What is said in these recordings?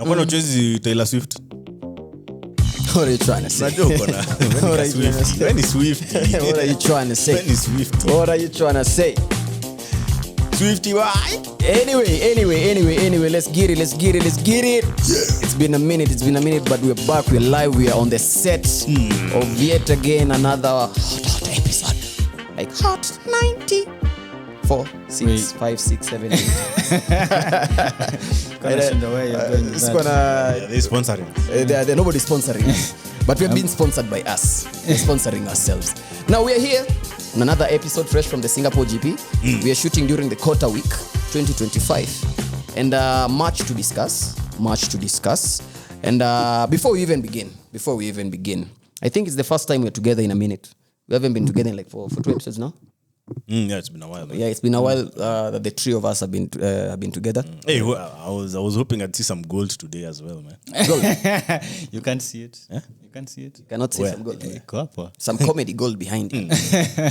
Nakuwa uchezi Taylor Swift. What are you trying to say? What are you trying to say? When is Swift? What are you trying to say? When is Swift? What are you trying to say? Swifty, why? Anyway, let's get it. Yeah. It's been a minute, but we're back, we're live, we are on the set of yet again another hot episode. Like hot 90. 4, 6, 5, 6, 7, 8. They're sponsoring. They're nobody sponsoring us. But we're being sponsored by us. We're sponsoring ourselves. Now we are here on another episode fresh from the Singapore GP. We are shooting during the quarter week 2025. And much to discuss. And before we even begin, I think it's the first time we're together in a minute. We haven't been together in like for 2 episodes now. Yeah, it's been a while. Yeah, it's been a while that the three of us have been together. Hey, I was hoping I'd see some gold today as well, man. Gold. You can't see it. Eh? You can't see it. You cannot see Where? some gold. Some Some comedy gold behind it.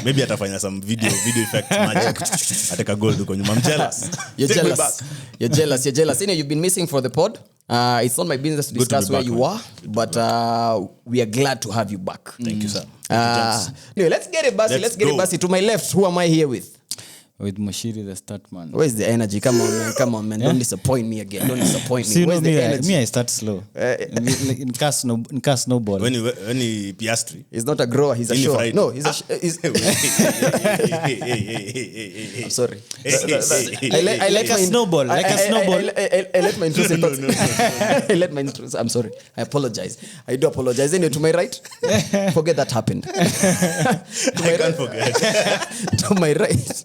Maybe atafanya some video effect magic. Ataka gold uko nyuma. I'm jealous. You're Take me jealous. back. You're jealous. You know, you've been missing for the pod. It's not my business to Good to discuss be where back, you man. are, but we are glad to have you back. Thank you, sir. Anyway, let's get it, Basi. Let's get it, go. Basi. To my left, who am I here with? With Moshiri, the start man. Where's the energy? Come on, man. Don't disappoint me again. Don't disappoint me. See, Where's the me, energy? I start slow. In car snowball. When he Piastri. He's not a grower. He's a Really shower. fried. No, he's a. I'm sorry. I let Like a snowball. I let my intrusive thoughts. I let my intrusive. I'm sorry. I apologize. I do apologize. Anyway, to my right, forget that happened. I can't forget. To my right.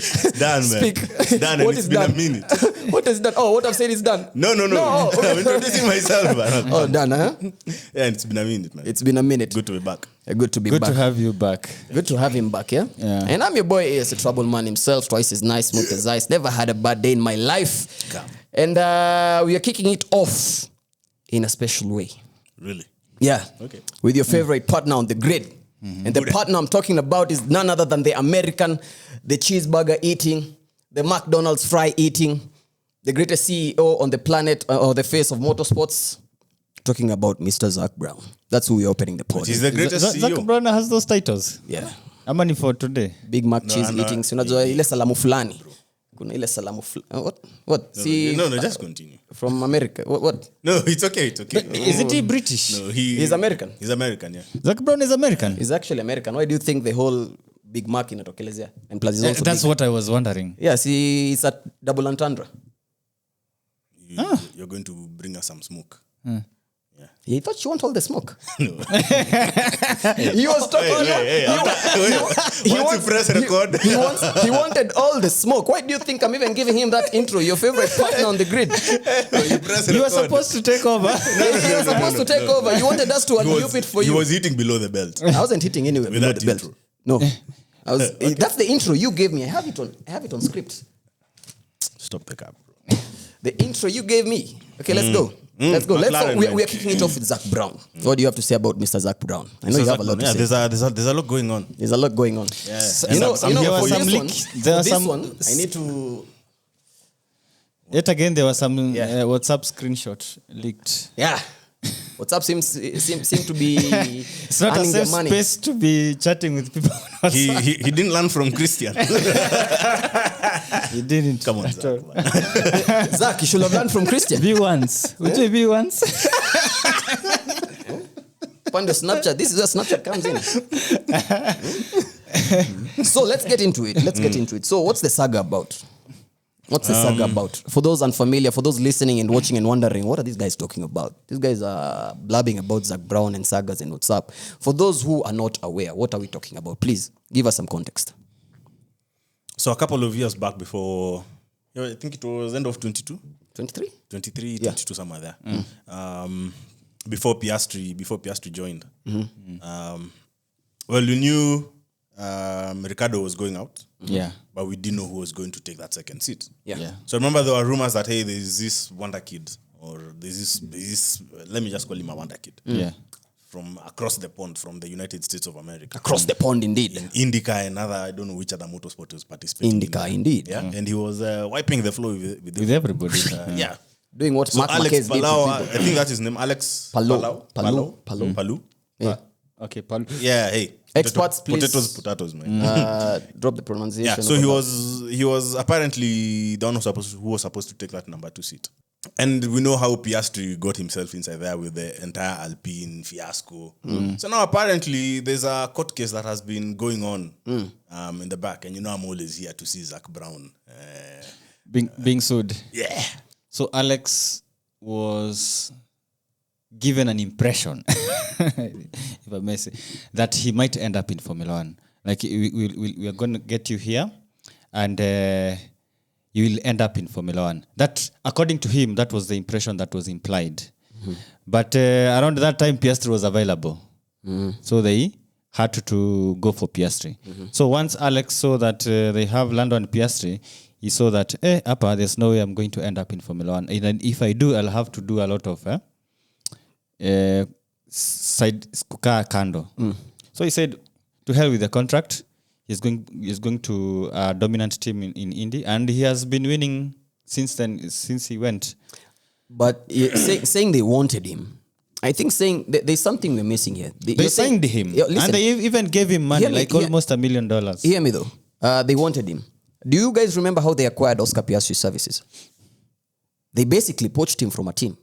It's done, man. Speak. It's done, and What it's is been done? a minute. What is done? Oh, what I've said is done. No. I'm introducing myself, man. Oh, done, huh? Yeah, and it's been a minute, man. It's been a minute. Good to be back. Good to be Good back. to have you back. Good to have him back, yeah? Yeah. And I'm your boy, A.S. a trouble man himself. Twice as nice, smooth as ice. Never had a bad day in my life. Come. And we are kicking it off in a special way. Really? Yeah. Okay. With your favorite partner on the grid. And the partner I'm talking about is none other than the American, the cheeseburger eating, the McDonald's fry eating, the greatest CEO on the planet or the face of motorsports. Talking about Mr. Zak Brown. That's who we're opening the pod. He's the greatest Zak CEO. Brown has those titles. Yeah. Amani for today. Big Mac cheese eating. Si unajua ile salamu fulani. Kuna ile salamu fulani. What? See, No, just continue. from America. What? No, it's okay. Isn't he British? No, He's American. He's American, yeah. Zak Brown is American. He's actually American. Why do you think the whole Big Mac inatokelezea? And plus he's also That's big. what I was wondering. Yeah, see, it's a double entendre. You're going to bring us some smoke. Yeah, he thought you want all the smoke. No. He was talking. Once you press record. He wanted all the smoke. Why do you think I'm even giving him that intro? Your favorite partner on the grid. You press record. You were supposed to take over. He was supposed to take over. You wanted us to unloop it for He you. was hitting below the belt. I wasn't hitting anywhere With below that the belt. intro. No. I was. That's the intro you gave me. I have it on script. Stop the cap, bro. The intro you gave me. Okay, let's go. Let's go. McLaren, We are kicking it off with Zak Brown. What do you have to say about Mr. Zak Brown? I know you have a lot to say. There's a lot going on. There's a lot going on. Yeah. You know, There for was some this leak. one, There for was this some- one, I need to. Yet again, there was some Yeah. WhatsApp screenshot leaked. Yeah. WhatsApp seem to be It's not a earning their safe money. space to be chatting with people on WhatsApp. He didn't learn from Christian. He didn't. Come on, Zak. Zak, you should have learned from Christian. Be once. Would you be once? Find the Snapchat. This is where Snapchat comes in. So let's get into it. So what's the saga about? For those unfamiliar, for those listening and watching and wondering, what are these guys talking about? These guys are blabbing about Zak Brown and sagas and what's up. For those who are not aware, what are we talking about? Please give us some context. So a couple of years back before, I think it was end of 22? 23? 23, 22, somewhere there. Before Piastri joined. Well, we knew Ricardo was going out. Yeah. But we didn't know who was going to take that second seat. Yeah. So remember there were rumors that, hey, there's this wonder kid, or there's this let me just call him a wonder kid. Yeah. From across the pond, from the United States of America. Across the pond, indeed. IndyCar and other, I don't know which other motorsport was participating. IndyCar, indeed. Yeah. And he was wiping the floor with With everybody. yeah. doing what So Mark Alex Marquez did to Palou, people. I think that's his name. Alex Palou. Palou. Yeah. Okay, Paul. Yeah, hey. Experts, please. Potatoes, man. Drop the pronunciation. Yeah, so he was apparently the one who was supposed to take that number 2 seat. And we know how Piastri got himself inside there with the entire Alpine fiasco. So now apparently there's a court case that has been going on in the back. And I'm always here to see Zak Brown. Being sued. Yeah. So Alex was given an impression, if I may say, that he might end up in Formula One. Like, we are going to get you here, and you will end up in Formula One. That, according to him, that was the impression that was implied. But around that time, Piastri was available. So they had to go for Piastri. So once Alex saw that they have Lando and Piastri, he saw that, there's no way I'm going to end up in Formula One. And if I do, I'll have to do a lot of side kando. So he said, to hell with the contract. He's going to a dominant team in Indy, and he has been winning since then, since he went. But saying they wanted him, I think saying there's something we're missing here. They signed him, and they even gave him money, almost $1 million. Hear me though. They wanted him. Do you guys remember how they acquired Oscar Piastri's services? They basically poached him from a team.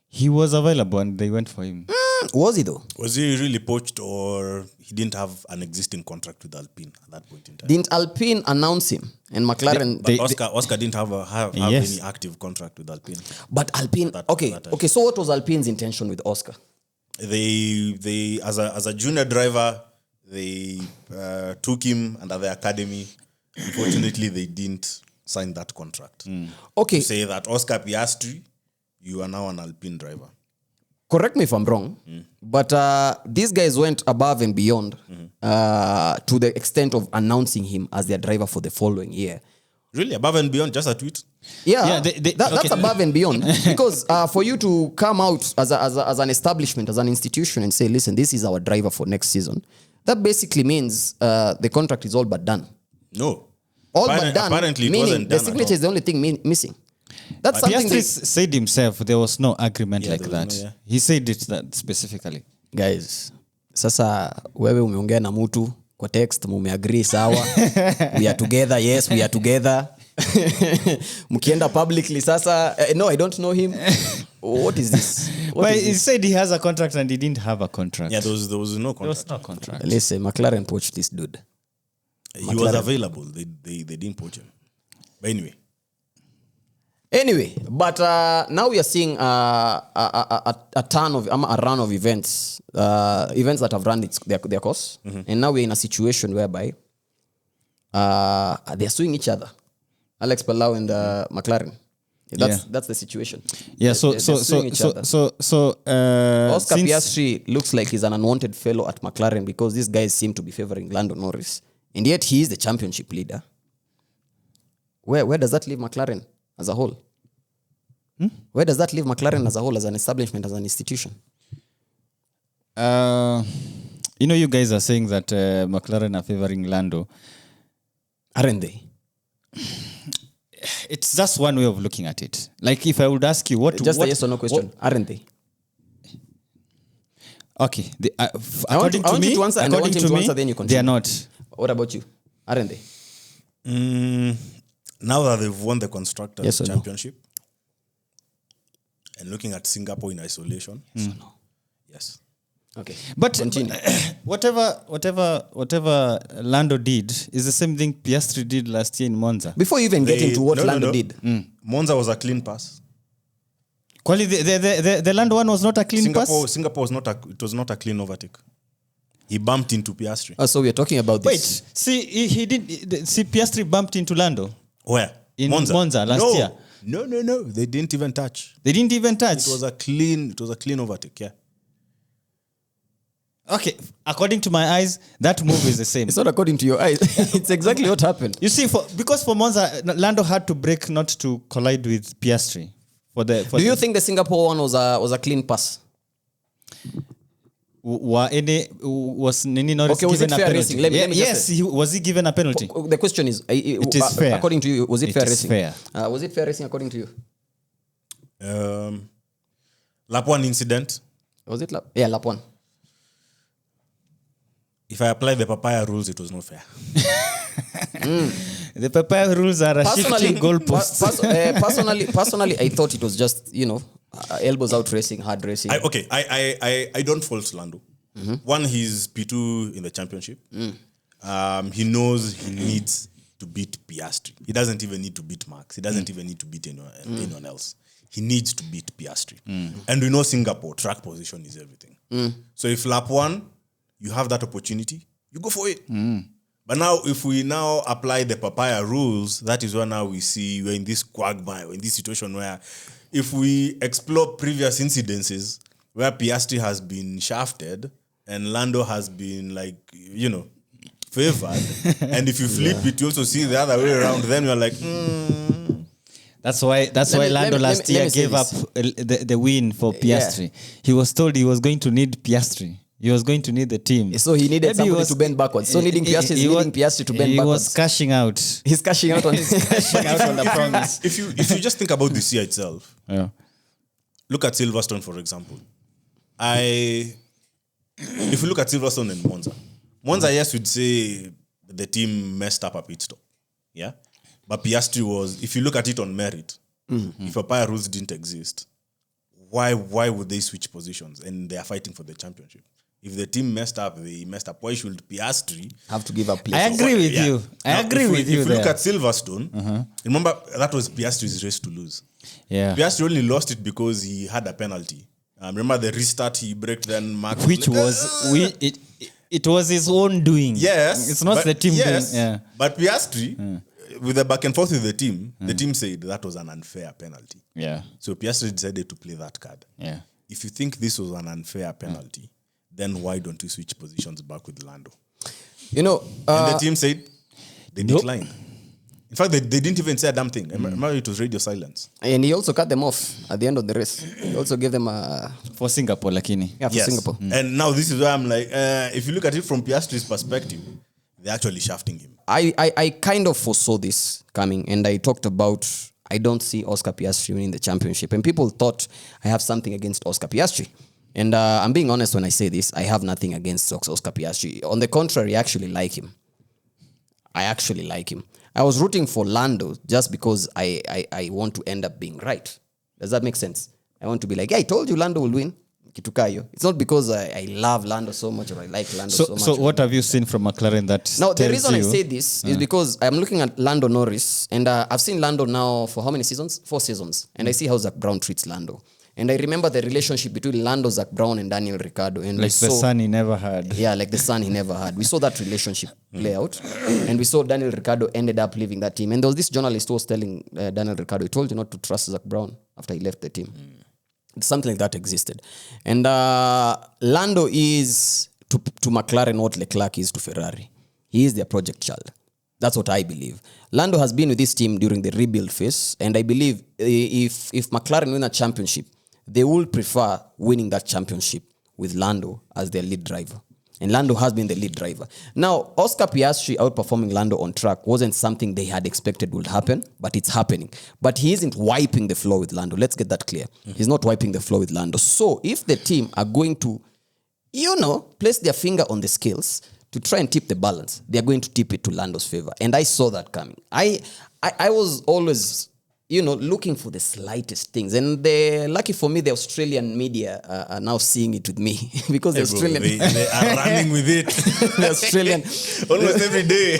He was available, and they went for him. Was he though? Was he really poached, or he didn't have an existing contract with Alpine at that point in time? Didn't Alpine announce him? And McLaren... But Oscar didn't have any active contract with Alpine. But Alpine... Okay, so what was Alpine's intention with Oscar? They as a junior driver, they took him under the academy. Unfortunately, they didn't sign that contract. Okay. To say that Oscar Piastri, you are now an Alpine driver. Correct me if I'm wrong, but these guys went above and beyond to the extent of announcing him as their driver for the following year. Really? Above and beyond? Just a tweet? Yeah, that's above and beyond. Because for you to come out as an establishment, as an institution and say, listen, this is our driver for next season, that basically means the contract is all but done. No. All but done, apparently it meaning wasn't the done signature is the only thing missing. That's something Piastri said himself there was no agreement like that. No, yeah. He said it that specifically. Guys, sasa wewe umeongea na mtu kwa text mumeagree sawa. We are together, yes, we are together. Mkienda publicly sasa, no, I don't know him. What is this? He said he has a contract and he didn't have a contract. Yeah, there was no contract. There was no contract. Listen, McLaren poached this dude. He was available. They didn't poach him. But Anyway, but now we are seeing a run of events that have run their course. And now we're in a situation whereby they're suing each other. Alex Palou and McLaren. That's the situation. Yeah, They're suing each other. Oscar since Piastri looks like he's an unwanted fellow at McLaren because these guys seem to be favoring Lando Norris. And yet he is the championship leader. Where does that leave McLaren as a whole? Where does that leave McLaren as a whole, as an establishment, as an institution? You guys are saying that McLaren are favoring Lando. Aren't they? It's just one way of looking at it. Like if I would ask you what... Just a yes or no question. Aren't they? Okay. According to me, then you continue. They are not. What about you? Aren't they? Now that they've won the Constructors' Yes Championship, and looking at Singapore in isolation, Yes or no? Yes. Okay. But continue. whatever Lando did is the same thing Piastri did last year in Monza. Before you even get into what Lando did. Monza was a clean pass. The Lando one was not a clean pass? Singapore was not a clean overtake. He bumped into Piastri. So we are talking about this. Wait, see Piastri bumped into Lando? Where? In Monza last year. No. They didn't even touch. They didn't even touch. It was a clean overtake, yeah. Okay, according to my eyes, that move is the same. It's not according to your eyes. It's exactly what happened. You see, because for Monza, Lando had to brake not to collide with Piastri. Do you think the Singapore one was a clean pass? Was Norris was given it a fair penalty? racing? Let me Yes, was he given a penalty? The question is, it is fair. According to you, was it fair is racing? Fair. Was it fair racing according to you? Lap 1 incident. Was it lap? Yeah, lap 1. If I apply the Papaya rules, it was not fair. The Papaya rules are a shifting goalposts. Personally, I thought it was just, elbows out racing, hard racing. I don't fault Lando. One, he's P2 in the championship. He knows he needs to beat Piastri. He doesn't even need to beat Max. He doesn't even need to beat anyone else. He needs to beat Piastri. And we know Singapore, track position is everything. So if lap 1, you have that opportunity, you go for it. But now, if we now apply the Papaya rules, that is where now we see we're in this quagmire, in this situation where if we explore previous incidences where Piastri has been shafted and Lando has been favored, and if you flip it, you also see the other way around, then you're like, That's why Lando last year gave up the win for Piastri. Yeah. He was told he was going to need Piastri. He was going to need the team. So he needed somebody to bend backwards. So needing Piastri is needing Piastri to bend backwards. He was cashing out. He's cashing out on the promise. If you just think about this year itself, look at Silverstone, for example. If you look at Silverstone and Monza, yes, we'd say the team messed up a pit stop. Yeah? But Piastri was, if you look at it on merit, if Papaya rules didn't exist, why would they switch positions? And they are fighting for the championship. If the team messed up, they messed up. Why should Piastri have to give up place? I agree with you. If you look at Silverstone, remember that was Piastri's race to lose. Yeah. Piastri only lost it because he had a penalty. Remember the restart he braked, then Max, which it was his own doing. Yes, it's not the team doing. Yeah. But Piastri, with the back and forth with the team said that was an unfair penalty. Yeah. So Piastri decided to play that card. Yeah. If you think this was an unfair penalty, then why don't you switch positions back with Lando? And the team said they declined. In fact, they didn't even say a damn thing. Remember, it was radio silence. And he also cut them off at the end of the race. He also gave them a... For Singapore, lakini. Yeah, for Singapore. And now this is where I'm like, if you look at it from Piastri's perspective, they're actually shafting him. I kind of foresaw this coming, and I talked about I don't see Oscar Piastri winning the championship. And people thought I have something against Oscar Piastri. And I'm being honest when I say this. I have nothing against Oscar Piastri. On the contrary, I actually like him. I was rooting for Lando just because I want to end up being right. Does that make sense? I want to be like, I told you Lando will win. It's not because I love Lando so much or I like Lando so much. So what have you seen from McLaren that Now, the reason I say this is because I'm looking at Lando Norris, and I've seen Lando now for how many seasons? 4 seasons. And I see how Zak Brown treats Lando. And I remember the relationship between Lando, Zak Brown, and Daniel Ricciardo. And like the son he never had. Yeah, like the son he never had. We saw that relationship play out. And we saw Daniel Ricciardo ended up leaving that team. And there was this journalist who was telling Daniel Ricciardo, he told you not to trust Zak Brown after he left the team. Something like that existed. And Lando is to McLaren what Leclerc is to Ferrari. He is their project child. That's what I believe. Lando has been with this team during the rebuild phase. And I believe if McLaren win a championship, they will prefer winning that championship with Lando as their lead driver. And Lando has been the lead driver. Now, Oscar Piastri outperforming Lando on track wasn't something they had expected would happen, but it's happening. But he isn't wiping the floor with Lando. Let's get that clear. He's not wiping the floor with Lando. So if the team are going to, place their finger on the scales to try and tip the balance, they're going to tip it to Lando's favor. And I saw that coming. I was always... looking for the slightest things. And lucky for me, the Australian media are now seeing it with me. Because the Australian... They are running with it. The Australian... Almost every day.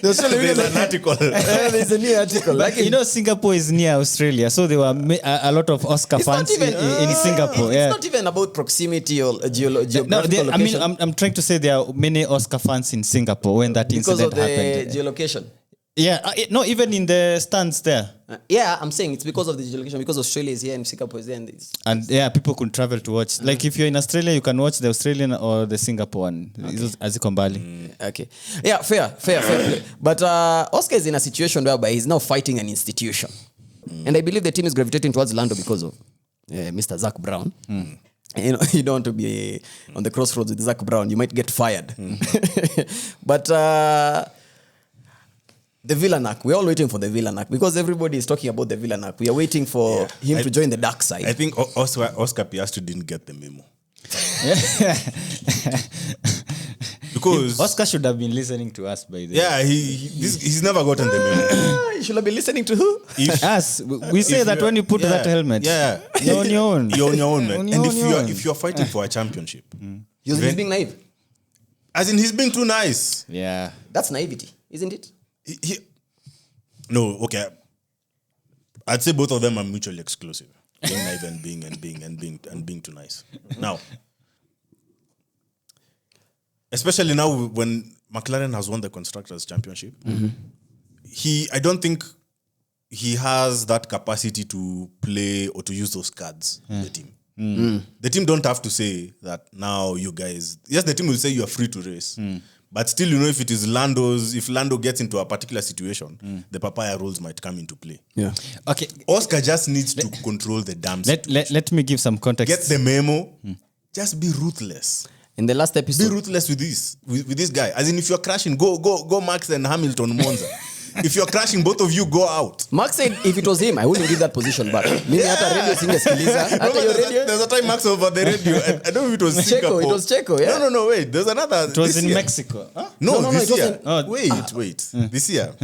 The Australian There's an article. There's a new article. Like, Singapore is near Australia. So there were a lot of Oscar fans in Singapore. It's not even about proximity or geographical location. I'm trying to say there are many Oscar fans in Singapore when that incident happened. Because of the geolocation. Yeah, no, even in the stands there. I'm saying it's because of the geolocation, because Australia is here and Singapore is there. And people could travel to watch. Like if you're in Australia, you can watch the Australian or the Singapore one. As Kombali. Okay. Yeah, fair play. But Oscar is in a situation whereby he's now fighting an institution. And I believe the team is gravitating towards Lando because of Mr. Zak Brown. You don't want to be on the crossroads with Zak Brown. You might get fired. But... The villain arc. We're all waiting for the villain arc because everybody is talking about the villain arc. We are waiting for him to join the dark side. I think Oscar Piastri didn't get the memo. Because Oscar should have been listening to us by the way. Yeah, he's never gotten the memo. You should have been listening to who? Us. We say that when you put that helmet, you're on your own. You're on your own, man. On And your own. if you're fighting for a championship, He's being naive. as in he's being too nice. Yeah. That's naivety, isn't it? No, okay. I'd say both of them are mutually exclusive. Being naive and being too nice. Now, especially now when McLaren has won the Constructors' Championship, I don't think he has that capacity to play or to use those cards in the team. The team don't have to say that now you guys... Yes, the team will say you are free to race. But still, if it is if Lando gets into a particular situation, the Papaya Rules might come into play. Yeah. Okay. Oscar just needs to control the damn situation. Let me give some context. Get the memo. Just be ruthless. In the last Be episode, ruthless with this guy. As in, if you're crashing, go Max and Hamilton Monza. If you're crashing, both of you go out. Mark said if it was him, I wouldn't give that position back. Mimi hata radio singesikiliza. Hata your radio. There's a time Max over the radio. I don't know if it was Singapore. It was Checo, yeah. No, wait. There's another. It was this in year. Mexico. Huh? No, this it year. wasn't. Wait. This year.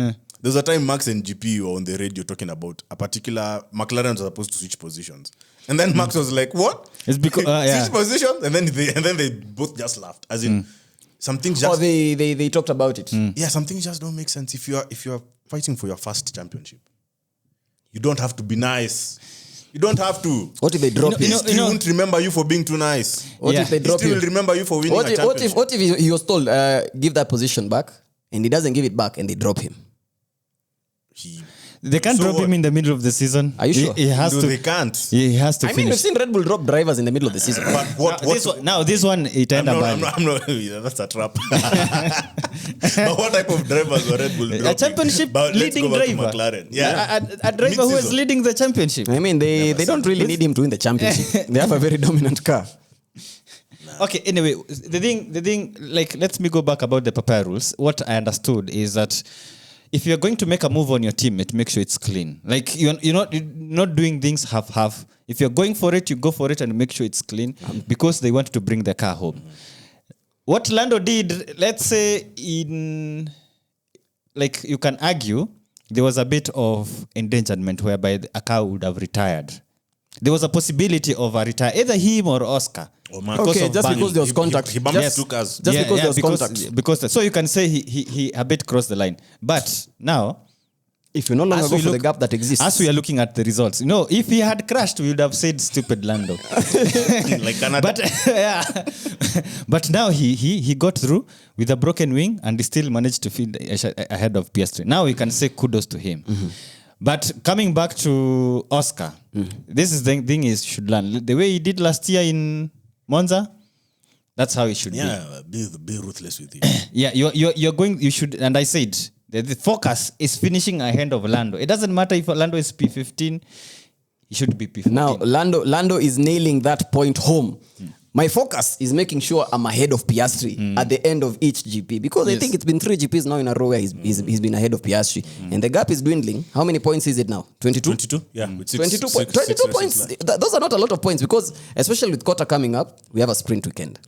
There's a time Max and GP were on the radio talking about a particular McLaren was supposed to switch positions. And then Max was like, what? It's because switch positions? And then they both just laughed. As in, some things just... Oh, they talked about it. Yeah, some things just don't make sense. If you're fighting for your first championship, you don't have to be nice. You don't have to. What if they drop him? He won't remember you for being too nice. What if they He drop still him? will remember you for winning a championship. What if he was told, give that position back, and he doesn't give it back, and they drop him? They can't drop him in the middle of the season. Are you sure? He has to. They can't. He has to I mean, we've finish. seen Red Bull drop drivers in the middle of the season. But This one, it I'm ended not, bad. I'm not, that's a trap. But what type of drivers were Red Bull dropping? A championship But let's leading go back to driver. McLaren. Yeah. A driver who is Mid-season. leading the championship. I mean, they don't really need him to win the championship. They have a very dominant car. Okay, anyway, the thing, like, let me go back about the Papaya Rules. What I understood is that if you're going to make a move on your teammate, make sure it's clean. Like, you're not doing things half-half. If you're going for it, you go for it and make sure it's clean because they want to bring the car home. What Lando did, let's say you can argue, there was a bit of endangerment whereby a car would have retired. There was a possibility of a retire, either him or Oscar. Okay, just because there was contact. He bumped two cars. Just because there was contact. Because so you can say he a bit crossed the line. But now, if you no longer as go we for the look- gap that exists. as we are looking at the results, if he had crashed, we would have said stupid Lando. Like Canada. But now he got through with a broken wing and he still managed to finish ahead of Piastri. Now we can say kudos to him. But coming back to Oscar, this is the thing is should learn. The way he did last year in Monza, that's how he should be. Yeah, be ruthless with it. Yeah, you should, and I said, the focus is finishing ahead of Lando. It doesn't matter if Lando is P15, he should be P14. Now, Lando is nailing that point home. My focus is making sure I'm ahead of Piastri at the end of each GP because I think it's been 3 GPs now in a row where he's been ahead of Piastri. And the gap is dwindling. How many points is it now? 22? 22? Yeah. With 22 points. Those are not a lot of points because, especially with Kota coming up, we have a sprint weekend.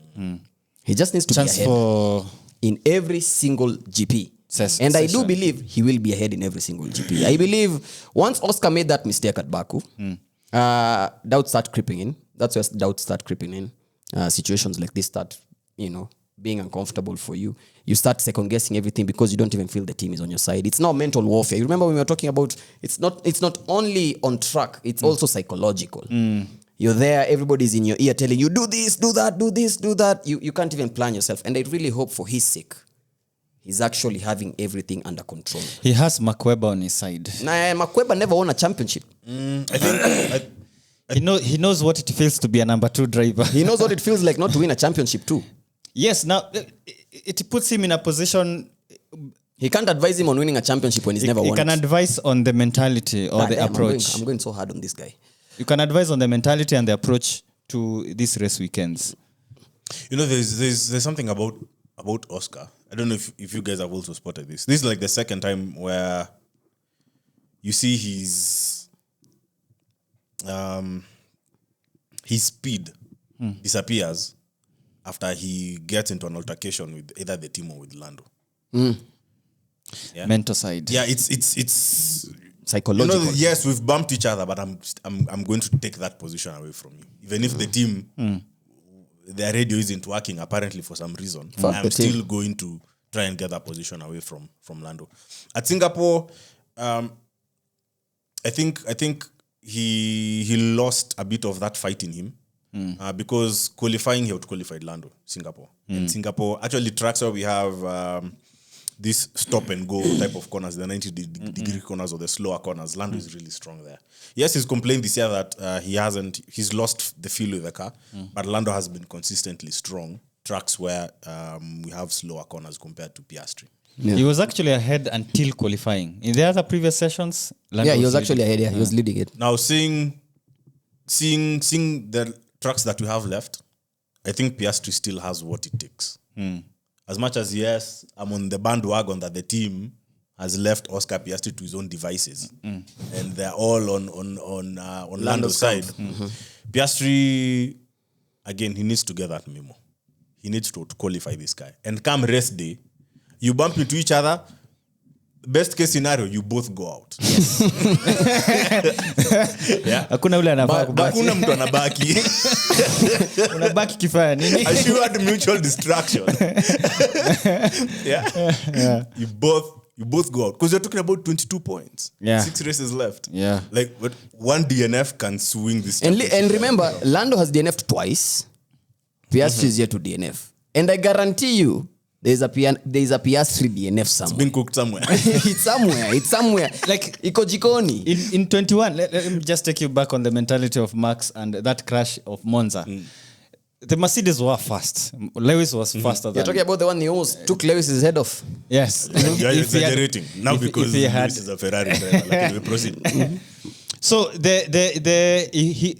He just needs to Chance be ahead for in every single GP. And I do believe he will be ahead in every single GP. I believe once Oscar made that mistake at Baku, doubts start creeping in. That's where doubts start creeping in. Situations like this start, being uncomfortable for you. You start second guessing everything because you don't even feel the team is on your side. It's now mental warfare. You remember when we were talking about it's not only on track, it's also psychological. You're there, everybody's in your ear telling you, do this, do that, do this, do that. You can't even plan yourself. And I really hope for his sake, he's actually having everything under control. he has Makweba on his side. Nah, Makweba never won a championship. I think... He knows what it feels to be a number 2 driver. He knows what it feels like not to win a championship too. Yes, now it puts him in a position. He can't advise him on winning a championship when he's never He won can it. advise on the mentality or the Damn, approach. I'm going so hard on this guy. You can advise on the mentality and the approach to these race weekends. there's something about Oscar I don't know if you guys have also spotted this. This is like the second time where you see his speed disappears after he gets into an altercation with either the team or with Lando. Yeah. Mental side. Yeah, it's Psychological. yes, we've bumped each other, but I'm going to take that position away from you. Even if the team, their radio isn't working apparently for some reason, I'm still going to try and get that position away from Lando. At Singapore, I think he lost a bit of that fight in him because qualifying he out-qualified Lando, Singapore. And Singapore, actually tracks where we have this stop and go type of corners, the 90-degree corners or the slower corners. Lando is really strong there. Yes, he's complained this year that he's lost the feel with the car, but Lando has been consistently strong tracks where we have slower corners compared to Piastri. Yeah. He was actually ahead until qualifying. In the other previous sessions, Lando he was actually ahead. Yeah, he was leading it. Now, seeing the tracks that we have left, I think Piastri still has what it takes. As much as, yes, I'm on the bandwagon that the team has left Oscar Piastri to his own devices, and they're all on Lando's side. Piastri, again, he needs to get that memo. He needs to qualify this guy. And come race day, you bump into each other. Best case scenario, you both go out. Yes. Yeah. Hakuna ule anabaki. Hakuna mtu anabaki. Unabaki kifanya nini? Assured mutual distraction. Yeah. You both go out because you're talking about 22 points. Yeah. 6 races left. Yeah. Like, but one DNF can swing this. And remember, Lando has DNF'd twice. Piastri is yet to DNF. And I guarantee you, there's a Piastri DNF somewhere. It's been cooked somewhere. It's somewhere. Like iko jikoni. In 21, let me just take you back on the mentality of Max and that crash of Monza. The Mercedes were fast. Lewis was faster than... You're talking about the one he almost took Lewis's head off. Yes. You're exaggerating. Now because Lewis is a Ferrari driver. Like, we proceed. So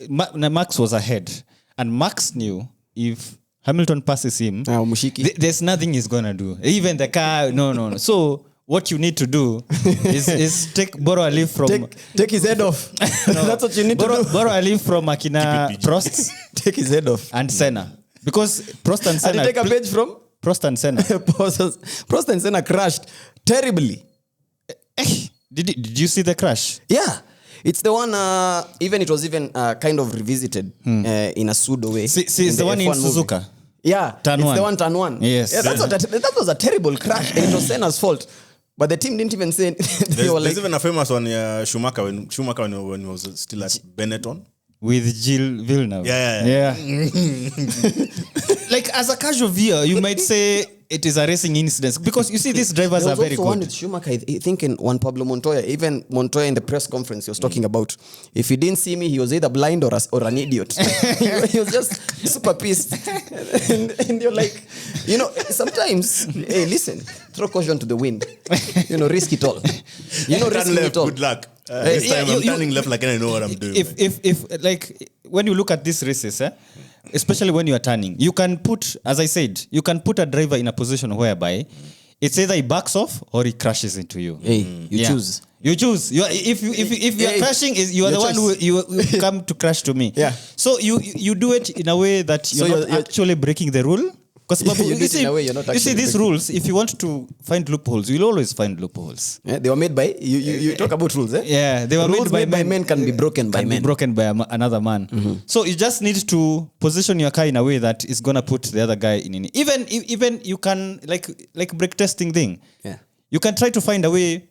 Max was ahead. And Max knew if Hamilton passes him, there's nothing he's going to do. Even the car, no. So what you need to do is borrow a leaf from... Take his head off. That's what you need to do. Borrow a leaf from Akina Prost. Take his head off. And Senna. Because Prost and Senna... And take a page from? Prost and Senna. Prost and Senna crashed terribly. Did you see the crash? Yeah. It's the one, it was kind of revisited in a pseudo way. See it's the one in Suzuka. Movie. Yeah, turn it's one. the one turn one. Yes. Yeah, that was a terrible crash. And it was Senna's fault. But the team didn't even say there's even a famous one, Schumacher when he was still at Benetton. With Gilles Villeneuve. Yeah. Like, as a casual viewer, you might say it is a racing incident. Because you see, these drivers are very good. One with Schumacher, I think in one Pablo Montoya, even Montoya in the press conference, he was talking about, if he didn't see me, he was either blind or an idiot. He was just super pissed. And you're like, sometimes, hey, listen, throw caution to the wind. Risk it all. Risking it all. Good luck. This time I'm turning left like I know what I'm doing. If like, when you look at these races, especially when you are turning, you can put, as I said, you can put a driver in a position whereby it's either he backs off or he crashes into you. Hey, you choose. You choose. If you are crashing, you are the one who you come to crash to me. Yeah. So you do it in a way that you're not actually breaking the rule. Because you see these rules, if you want to find loopholes, you'll always find loopholes. Yeah, they were made by you talk about rules, eh? Yeah, they were rules made by men can be broken by men. Broken by another man. So you just need to position your car in a way that is gonna put the other guy in. Even you can like brake testing thing. Yeah. You can try to find a way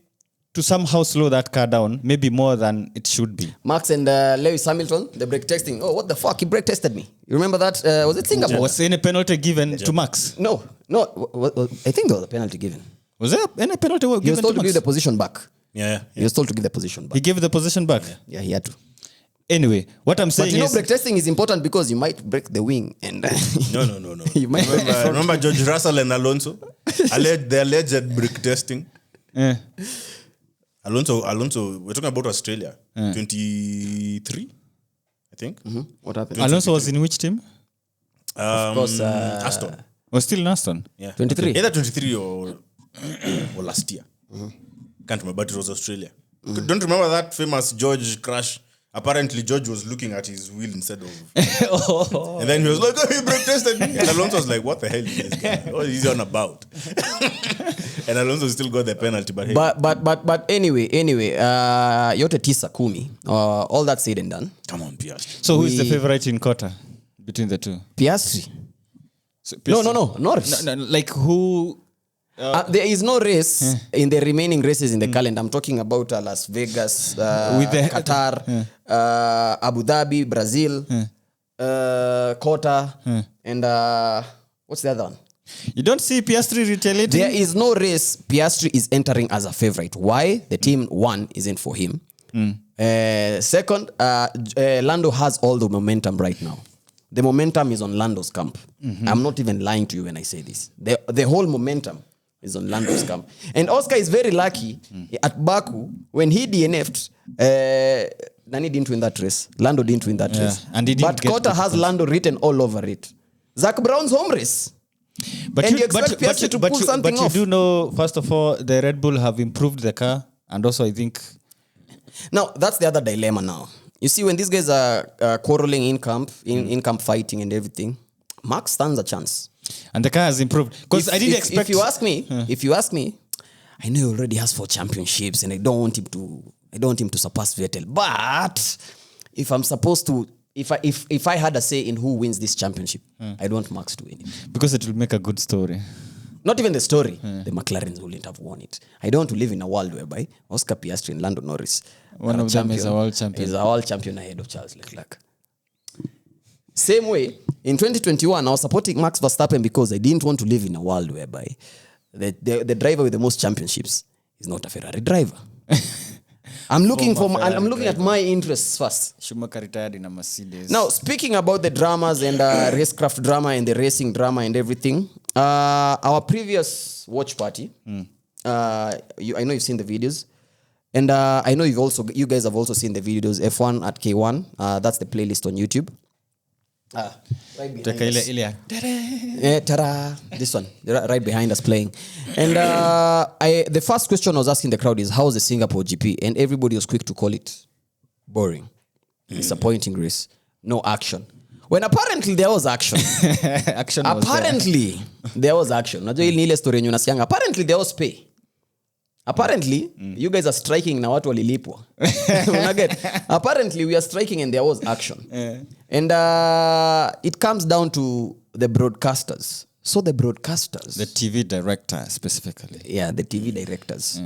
to somehow slow that car down, maybe more than it should be. Max and Lewis Hamilton, the brake testing. Oh, what the fuck? He brake tested me. You remember that? Was it Singapore? Was any penalty given to Max? No. I think there was a penalty given. Was there any penalty given to Max? He was told to give the position back. Yeah. He was told to give the position back. He gave the position back? Yeah, he had to. Anyway, what I'm saying is... But brake testing is important because you might break the wing. And No. You might remember George Russell and Alonso? The alleged brake testing. Yeah. Alonso, we're talking about Australia. 23, I think. What happened? Alonso was in which team? Of course, Aston. Was still in Aston? Yeah. 23. Either 23 or last year. Can't remember, but it was Australia. Don't remember that famous George crash? Apparently, George was looking at his wheel instead of... And then he was like, oh, he brake tested me. And Alonso was like, what the hell is this guy? What is he on about? And Alonso still got the penalty. But, hey. But anyway, yote tisa kumi. All that said and done. Come on, Piastri. So who is the favorite in Qatar between the two? Piastri. So No. Norris. No, like who... there is no race in the remaining races in the calendar. I'm talking about Las Vegas, With the- Qatar, Abu Dhabi, Brazil, Qatar, and what's the other one? You don't see Piastri retaliating? There is no race Piastri is entering as a favorite. Why? The team one isn't for him. Second, Lando has all the momentum right now. The momentum is on Lando's camp. I'm not even lying to you when I say this. The whole momentum is on Lando's camp. And Oscar is very lucky at Baku when he DNF'd. Nani didn't win that race. Lando didn't win that race. And he didn't but get Cota has Lando written all over it. Zak Brown's home race. But And you expect Piastri to pull something you off. do know, first of all, the Red Bull have improved the car. And also, I think... Now, that's the other dilemma now. You see, when these guys are quarreling in camp, in camp fighting and everything, Max stands a chance. And the car has improved. Because I didn't expect... If you ask me, I know he already has 4 championships and I don't want him to surpass Vettel. But if I'm supposed to, if I had a say in who wins this championship, I'd want Max to win it. Because it will make a good story. Not even the story. The McLaren's wouldn't have won it. I don't want to live in a world whereby Oscar Piastri and Lando Norris, One of them is a world champion. Is a world champion ahead of Charles Leclerc. Same way, in 2021, I was supporting Max Verstappen because I didn't want to live in a world whereby the driver with the most championships is not a Ferrari driver. I'm looking at my interests first. Schumacher retired in a Mercedes. Now, speaking about the dramas and racecraft drama and the racing drama and everything, our previous watch party, I know you've seen the videos, and I know you guys have also seen the videos. F1 at K1, that's the playlist on YouTube. Right behind us. Yeah, ta-da. This one, right behind us playing. And the first question I was asking the crowd is, how was the Singapore GP? And everybody was quick to call it boring, disappointing race, no action. When apparently there was action. There was action. Najua hili ni ile story yenye unasikianga. Apparently there was pay. Apparently, you guys are striking na watu walilipwa. Apparently, we are striking and there was action. And it comes down to the broadcasters. So the broadcasters... The TV director, specifically. Yeah, the TV directors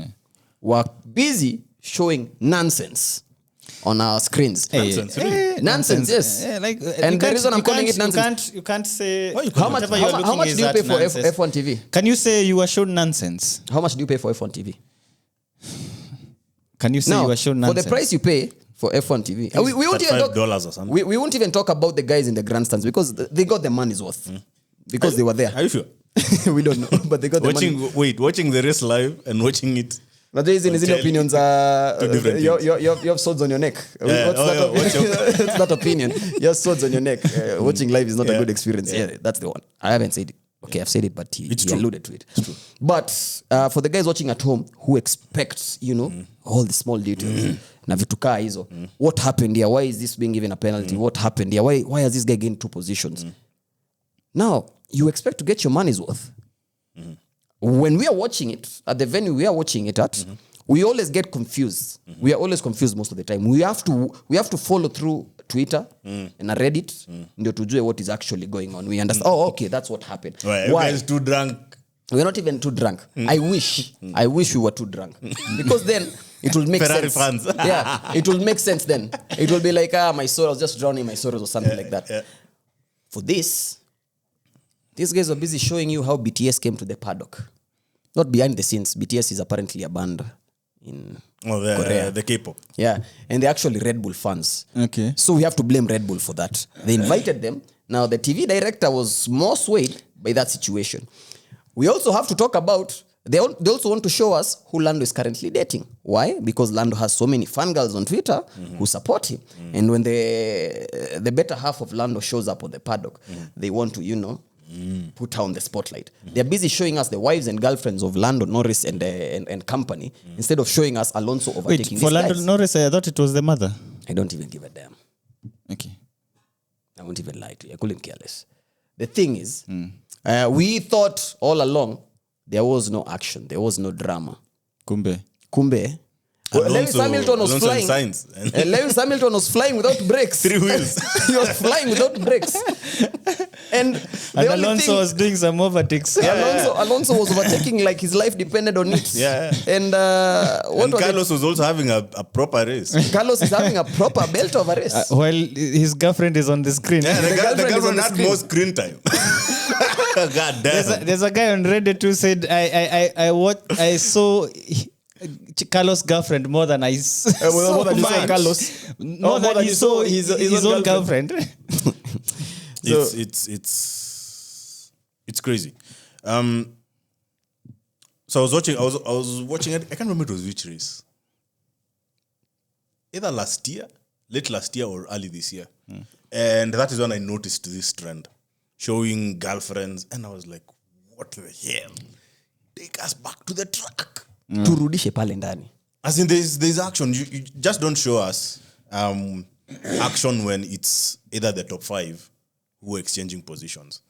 were busy showing nonsense on our screens. Nonsense, really? Nonsense, yes. And the reason I'm calling it nonsense... You can't say... How much do you pay for F1 TV? Can you say you were shown nonsense? How much do you pay for F1 TV? Can you say you were shown nonsense? For the price you pay for F1 TV, we won't even talk, $5 or something. we won't even talk about the guys in the grandstands because they got the money's worth. Because they were there. Are you sure? We don't know, but they got the money. Watching the race live and watching it. But there is in opinions. You have swords on your neck. What's that opinion? You have swords on your neck. Watching live is not a good experience. Yeah, that's the one. I haven't said it. Okay, I've said it, but he alluded to it. It's true. But for the guys watching at home who expect, all the small details, na vitu kaa hizo, what happened here? Why is this being given a penalty? What happened here? Why has this guy gained 2 positions? Now, you expect to get your money's worth. When we are watching it, at the venue we are watching it at, we always get confused. We are always confused most of the time. We have to follow through Twitter and Reddit ndio tujue what is actually going on. We understand, okay, that's what happened. Right, why? You guys too drunk? We're not even too drunk. I wish we were too drunk. Because then it will make Ferrari sense. fans. Yeah, it will make sense then. It will be like, my sorrow, I was just drowning my sorrows or something like that. Yeah. For this, these guys were busy showing you how BTS came to the paddock. Not behind the scenes. BTS is apparently a band in Korea. The K-pop. Yeah, and they're actually Red Bull fans. Okay. So we have to blame Red Bull for that. They invited them. Now, the TV director was more swayed by that situation. We also have to talk about, they also want to show us who Lando is currently dating. Why? Because Lando has so many fangirls on Twitter who support him. And when the better half of Lando shows up on the paddock, they want to, put her on the spotlight. They're busy showing us the wives and girlfriends of Lando, Norris, and company instead of showing us Alonso overtaking. Wait, for these Lando guys. Norris, I thought it was the mother. I don't even give a damn. Okay. I won't even lie to you. I couldn't care less. The thing is, we thought all along there was no action. There was no drama. Kumbe. Lewis Hamilton was flying. Lewis Hamilton was flying without brakes. 3 wheels. He was flying without brakes. And Alonso was doing some overtakes. Alonso was overtaking like his life depended on it. Yeah. And Carlos was also having a proper race. Carlos is having a proper belt of a race. While his girlfriend is on the screen. Yeah, the girlfriend is on girlfriend the had screen. more screen time. God damn. There's a guy on Reddit who said, I saw Carlos' girlfriend more than I saw more than you saw mine. Carlos. More than you saw his own girlfriend. It's crazy. So I was watching it. I can't remember it was which race. Either late last year or early this year. And that is when I noticed this trend. Showing girlfriends. And I was like, what the hell? Take us back to the track. Turudishe pale ndani. As in there's action. You just don't show us action when it's either the top 5 who are exchanging positions.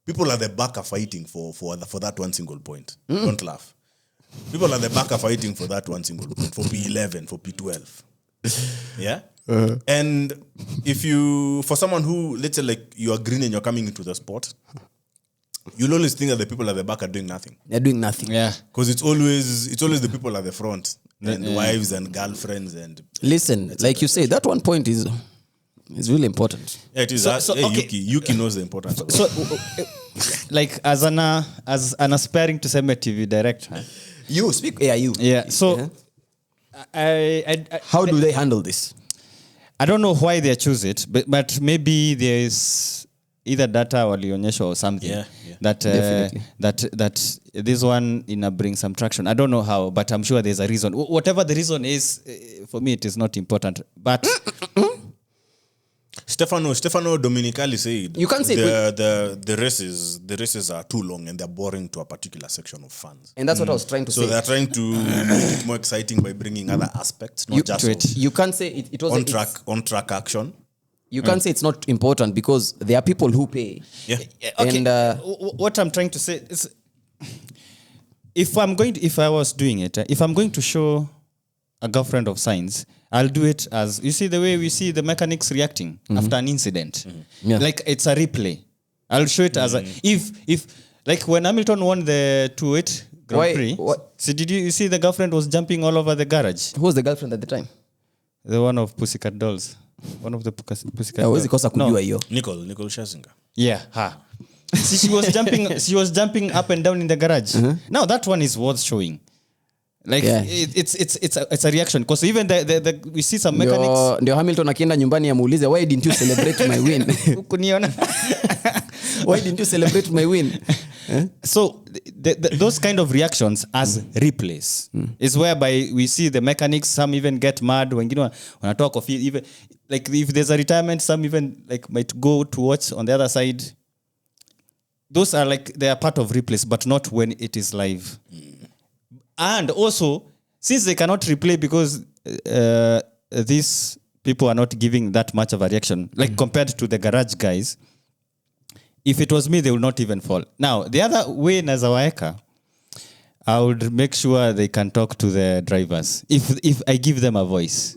People at the back are fighting for that one single point. Don't laugh. People at the back are fighting for that one single point, for P11, for P12. Yeah? And if for someone who, let's say like you are green and you're coming into the sport, you'll always think that the people at the back are doing nothing. They're doing nothing. Yeah. Because it's always the people at the front and wives and girlfriends and Listen, like you say, that one point is really important. yeah, it is. Okay. Yuki knows the importance of it. So, like as an aspiring to semi TV director. You speak. Yeah, you. Yeah. So, I How do they handle this? I don't know why they choose it, but maybe there is either data walionyesha or something that this one brings some traction. I don't know how, but I'm sure there's a reason. Whatever the reason is, for me it is not important. But Stefano Domenicali said You can't say the races are too long and they're boring to a particular section of fans. And that's what I was trying to So say. they're trying to make it more exciting by bringing other aspects, not just of You can't say it was on track action. You can't say it's not important because there are people who pay. Yeah. okay, And what I'm trying to say is, if I was doing it, if I'm going to show a girlfriend of Sainz, I'll do it as, you see the way we see the mechanics reacting after an incident. Yeah. Like it's a replay. I'll show it as if like when Hamilton won the 2-8 Grand Prix. So did you see the girlfriend was jumping all over the garage? who was the girlfriend at the time? The one of Pussycat Dolls. One of the Pussycat Hawezi Dolls. kosa kujua hiyo. Nicole Scherzinger. Yeah, her. See, she was jumping up and down in the garage. Now that one is worth showing. Like it's a reaction because even the we see some mechanics. Ndio Hamilton akienda nyumbani amuulize, why didn't you celebrate my win? Kuniona. Why didn't you celebrate my win? So those kind of reactions as replays is whereby we see the mechanics. Some even get mad when wanatoa coffee. Even like if there's a retirement, some even like might go to watch on the other side. Those are like they are part of replays, but not when it is live. And also, since they cannot replay because these people are not giving that much of a reaction, like compared to the garage guys, if it was me, they would not even fall. Now, the other way, Nazawaeka, I would make sure they can talk to the drivers if I give them a voice.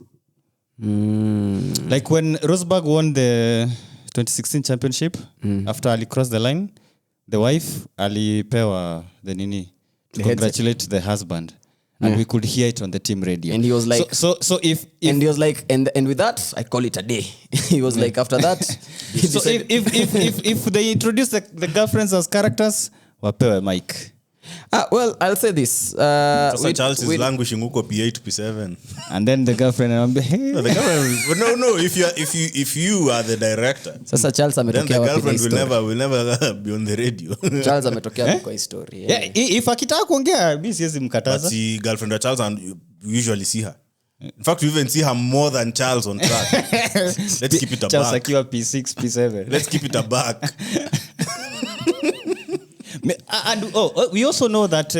Like when Rosberg won the 2016 championship, after Ali crossed the line, the wife, Ali Pewa, the Nini, to congratulate the husband. And we could hear it on the team radio. And he was like, so if and he was like, and with that, I call it a day. He was like, after that, so if they introduce the girlfriends as characters, wapewe mic. Well, I'll say this. Charles is languishing huko P8 P7. And then the girlfriend hey. No, if you are the director, Sasa Charles then the ametokea wapi girlfriend kwa will never be on the radio. Charles ametokea wapi kwa story. Yeah, if akitaka kuongea mimi siwezi But mkataza. see girlfriend of Charles and you usually see her. In fact, you even see her more than Charles on track. Let's keep it a Charles back. akiwa P6 P7. Let's keep it a back. we also know that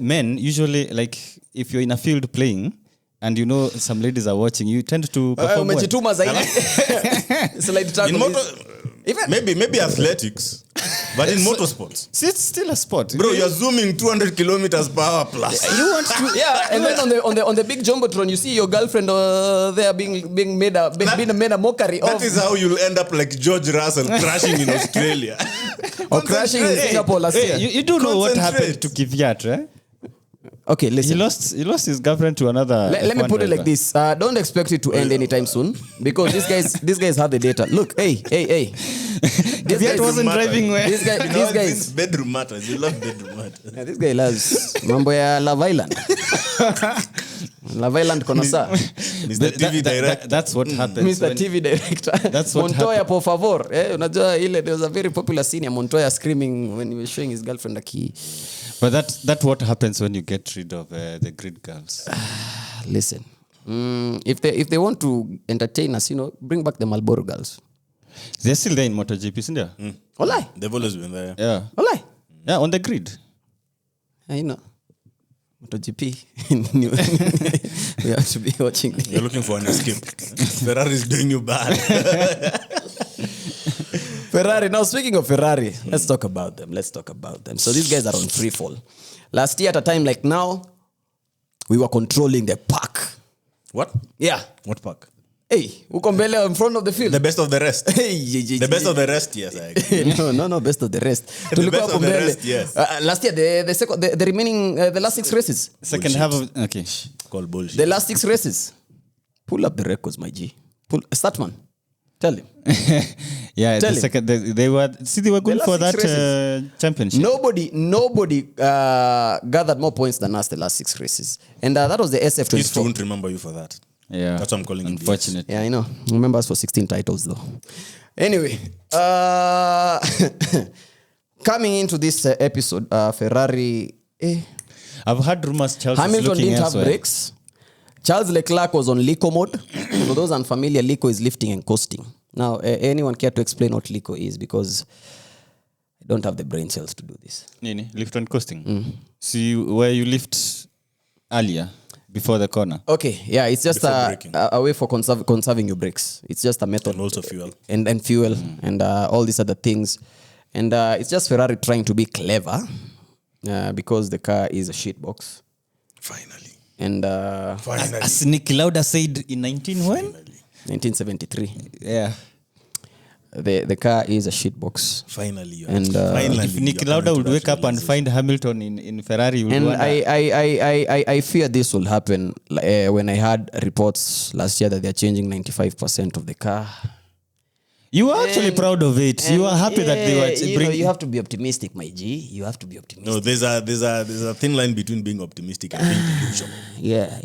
men usually, like, if you're in a field playing and you know some ladies are watching, you tend to perform well. Umejituma zaidi. It's like In maybe athletics, but in motorsports. See, it's still a sport. Bro, you're zooming 200 kilometers per hour plus. You want to, and then on the big jumbotron, you see your girlfriend there being made a mockery of. That is how you'll end up like George Russell crashing in Australia. Or crashing in Singapore last year. You do know what happened to Kvyat, right? Okay, listen. He lost his girlfriend to another. Let me put it like this: don't expect it to end anytime soon, because these guys have the data. Look, hey. Kvyat wasn't driving well. These guys. Bedroom matters. You love bedroom matters. Yeah, this guy loves mambo ya Love Island. Love Island connoisseur. Mr. TV director. That's what happens. Mr. TV director. That's what Montoya, por favor. Unajua ile, there was a very popular scene ya Montoya screaming when he was showing his girlfriend a key. But that's what happens when you get rid of the grid girls. Listen, if they want to entertain us, bring back the Marlboro girls. They're still there in MotoGP, isn't there? Olai. They've always been there. Yeah. Olai. Yeah, on the grid. MotoGP. We have to be watching. You're looking for an escape. Ferrari is doing you bad. Ferrari. Now, speaking of Ferrari, let's talk about them. So these guys are on free fall. Last year at a time like now, we were controlling the pack. What? Yeah. What pack? Hey, uko mbele in front of the field. The best of the rest. The best of the rest, yes. No, best of the rest. The best of the rest, yes. Last year, the remaining, the last 6 races. Second half of... Okay. Called bullshit. The last 6 races. Pull up the records, my G. Start, man. Tell him. Yeah, Tell the second... They were going for that championship. Nobody gathered more points than us the last 6 races. And that was the SF24. History won't remember you for that. Yeah. That's what I'm calling it. Unfortunate. Yeah, I know. Remember us for 16 titles, though. Anyway, coming into this episode, Ferrari... I've heard rumors Charles Hamilton is looking didn't elsewhere. have brakes. Charles Leclerc was on Lico mode. For those unfamiliar, Lico is lifting and coasting. Now, anyone care to explain what Lico is? Because I don't have the brain cells to do this. Nini? Lift and coasting. See where you lift earlier before the corner. Okay, yeah, it's just Before a way for conserving your brakes. It's just a method. And also fuel. And fuel and all these other things. And it's just Ferrari trying to be clever because the car is a shitbox. Finally. And Finally. As Niki Lauda said in 1973. Yeah. The car is a shitbox. Finally. And If Niki Lauda would wake up and find Hamilton in Ferrari, and I fear this will happen when I heard reports last year that they're changing 95% of the car. You were actually proud of it. You were happy that they were bringing... You have to be optimistic, my G. You have to be optimistic. No, there's a thin line between being optimistic and being delusional. Yeah.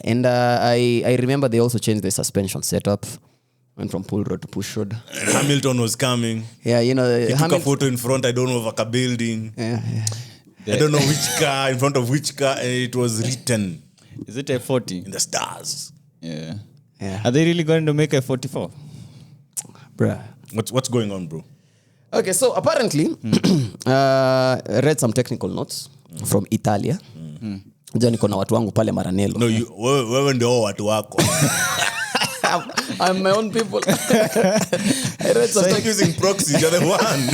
And I remember they also changed the suspension setup. Went from pull rod to push rod. And Hamilton was coming. Yeah, He took a photo in front, I don't know, of like a building. Yeah. I don't know which car, in front of which car, and it was written Is it a 40? in the stars. Yeah. Yeah. Are they really going to make a 44? Bruh. What's going on, bro? Okay, so apparently, read some technical notes from Italia. Jana niko na watu wangu pale Maranello. No, wewe ndio watu wako. I'm my own people. I read some Stop using proxy, you're the one.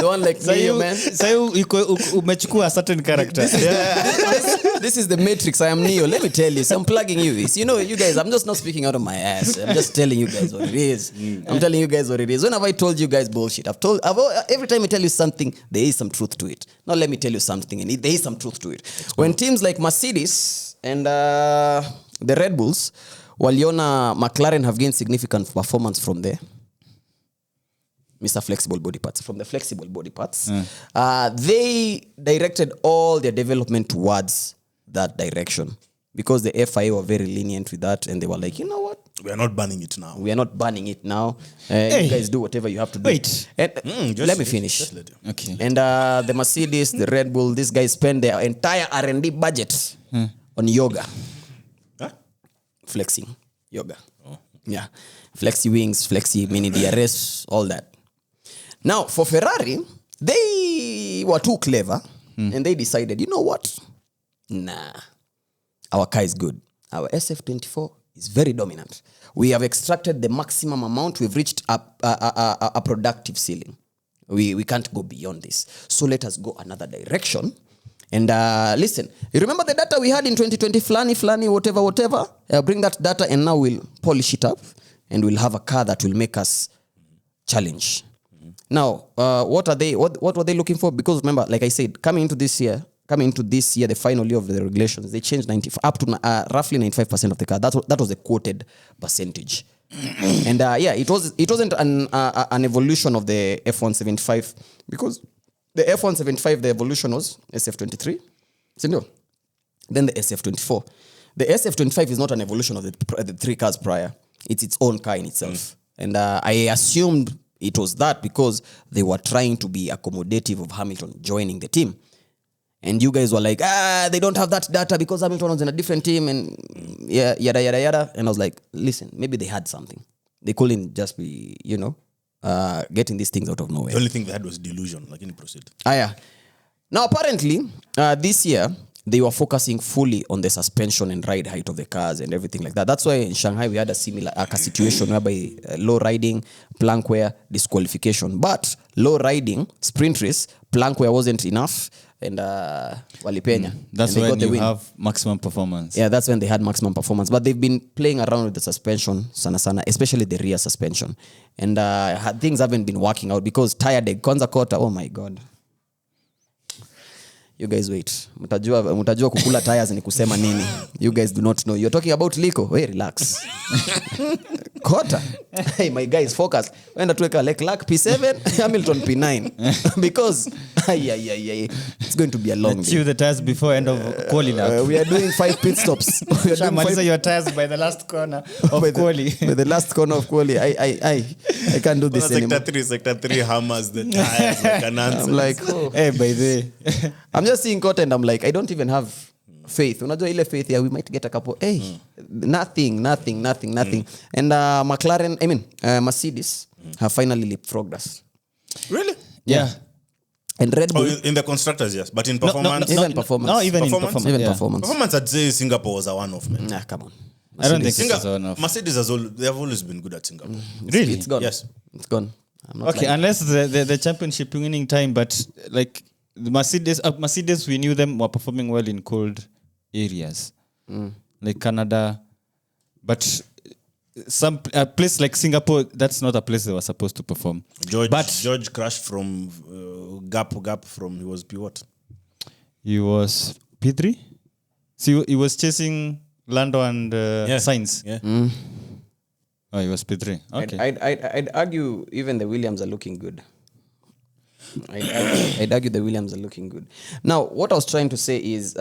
the one like me, man. So umechukua a certain character. This is the matrix. I am Neo. Let me tell you. So I'm plugging you this. You guys, I'm just not speaking out of my ass. I'm just telling you guys what it is. I'm telling you guys what it is. When have I told you guys bullshit? Every time I tell you something, there is some truth to it. Now let me tell you something, and there is some truth to it. When teams like Mercedes and the Red Bulls, waliona McLaren have gained significant performance from there. Mr. Flexible Body Parts, from the flexible body parts. They directed all their development towards that direction because the FIA were very lenient with that, and they were like, you know what? We are not banning it now. You guys do whatever you have to do. Wait. And, let me finish. Just let him. Okay. And the Mercedes, the Red Bull, these guys spend their entire R&D budget on yoga. Huh? Flexing. Yoga. Oh. Yeah. Flexi wings, flexi mini DRS, all that. Now, for Ferrari, they Ferrari were too clever and they decided, you know what? Nah, our car is good. Our SF24 is very dominant. We have extracted the maximum amount. We've reached a productive ceiling. We can't go beyond this. So let us go another direction. And listen, you remember the data we had in 2020, flani, whatever? Bring that data and now we'll polish it up and we'll have a car that will make us challenge. Now, what were they looking for? Because remember, like I said, coming into this year, the final year of the regulations, they changed up to roughly 95% of the car. That was a quoted percentage. And it wasn't an evolution of the F175 because the F175, the evolution was SF23, then the SF24. The SF25 is not an evolution of the three cars prior. It's its own car in itself. And I assumed it was that because they were trying to be accommodative of Hamilton joining the team. And you guys were like, they don't have that data because Hamilton was in a different team and yada. And I was like, listen, maybe they had something. They couldn't just be, getting these things out of nowhere. The only thing they had was delusion, like in proceed. Now, apparently, this year, they were focusing fully on the suspension and ride height of the cars and everything like that. That's why in Shanghai, we had a similar situation whereby low riding, plank wear, disqualification. But low riding, sprint race, plank wear wasn't enough. And walipenya. That's when you have maximum performance. Yeah, that's when they had maximum performance. But they've been playing around with the suspension, sana, especially the rear suspension. And things haven't been working out because tire deck, Kwanza Kota, oh my God. You guys wait. Mutajua kukula tires ni kusema nini. You guys do not know. You're talking about Liko. Hey, relax. Kota. Hey, my guys, focus. Wenda tuweka Leclerc P7, Hamilton P9. Because, it's going to be a long day. Chew the tires before end of quali lap. We are doing 5 pit stops. Your tires by the last corner of quali. By the last corner of quali. I can't do this anymore. Sector 3 hammers the tires like an answer. I'm like, oh. Hey, by the I'm just seeing Kota and I'm like, I don't even have faith. Unajua ile faith, we might get a couple. Hey, nothing. And Mercedes have finally leapfrogged us. Really? Yeah. And Red Bull. In the constructors, yes. But in performance? Even performance. No, even performance? in Even performance. performance. I'd say Singapore was a one-off, man. Nah, come on. I don't think it's a one-off. Mercedes they have always been good at Singapore. Really? It's gone. Yes. It's gone. I'm not Okay, lying. unless the championship winning time, but like the Mercedes, we knew them were performing well in cold areas, like Canada. But a place like Singapore, that's not a place they were supposed to perform. George crashed from gap from he was P what? He was P3. See, he was chasing Lando and Sainz. Yeah. Oh, he was P3. Okay. I'd argue even the Williams are looking good. I'd argue the Williams are looking good. Now, what I was trying to say is,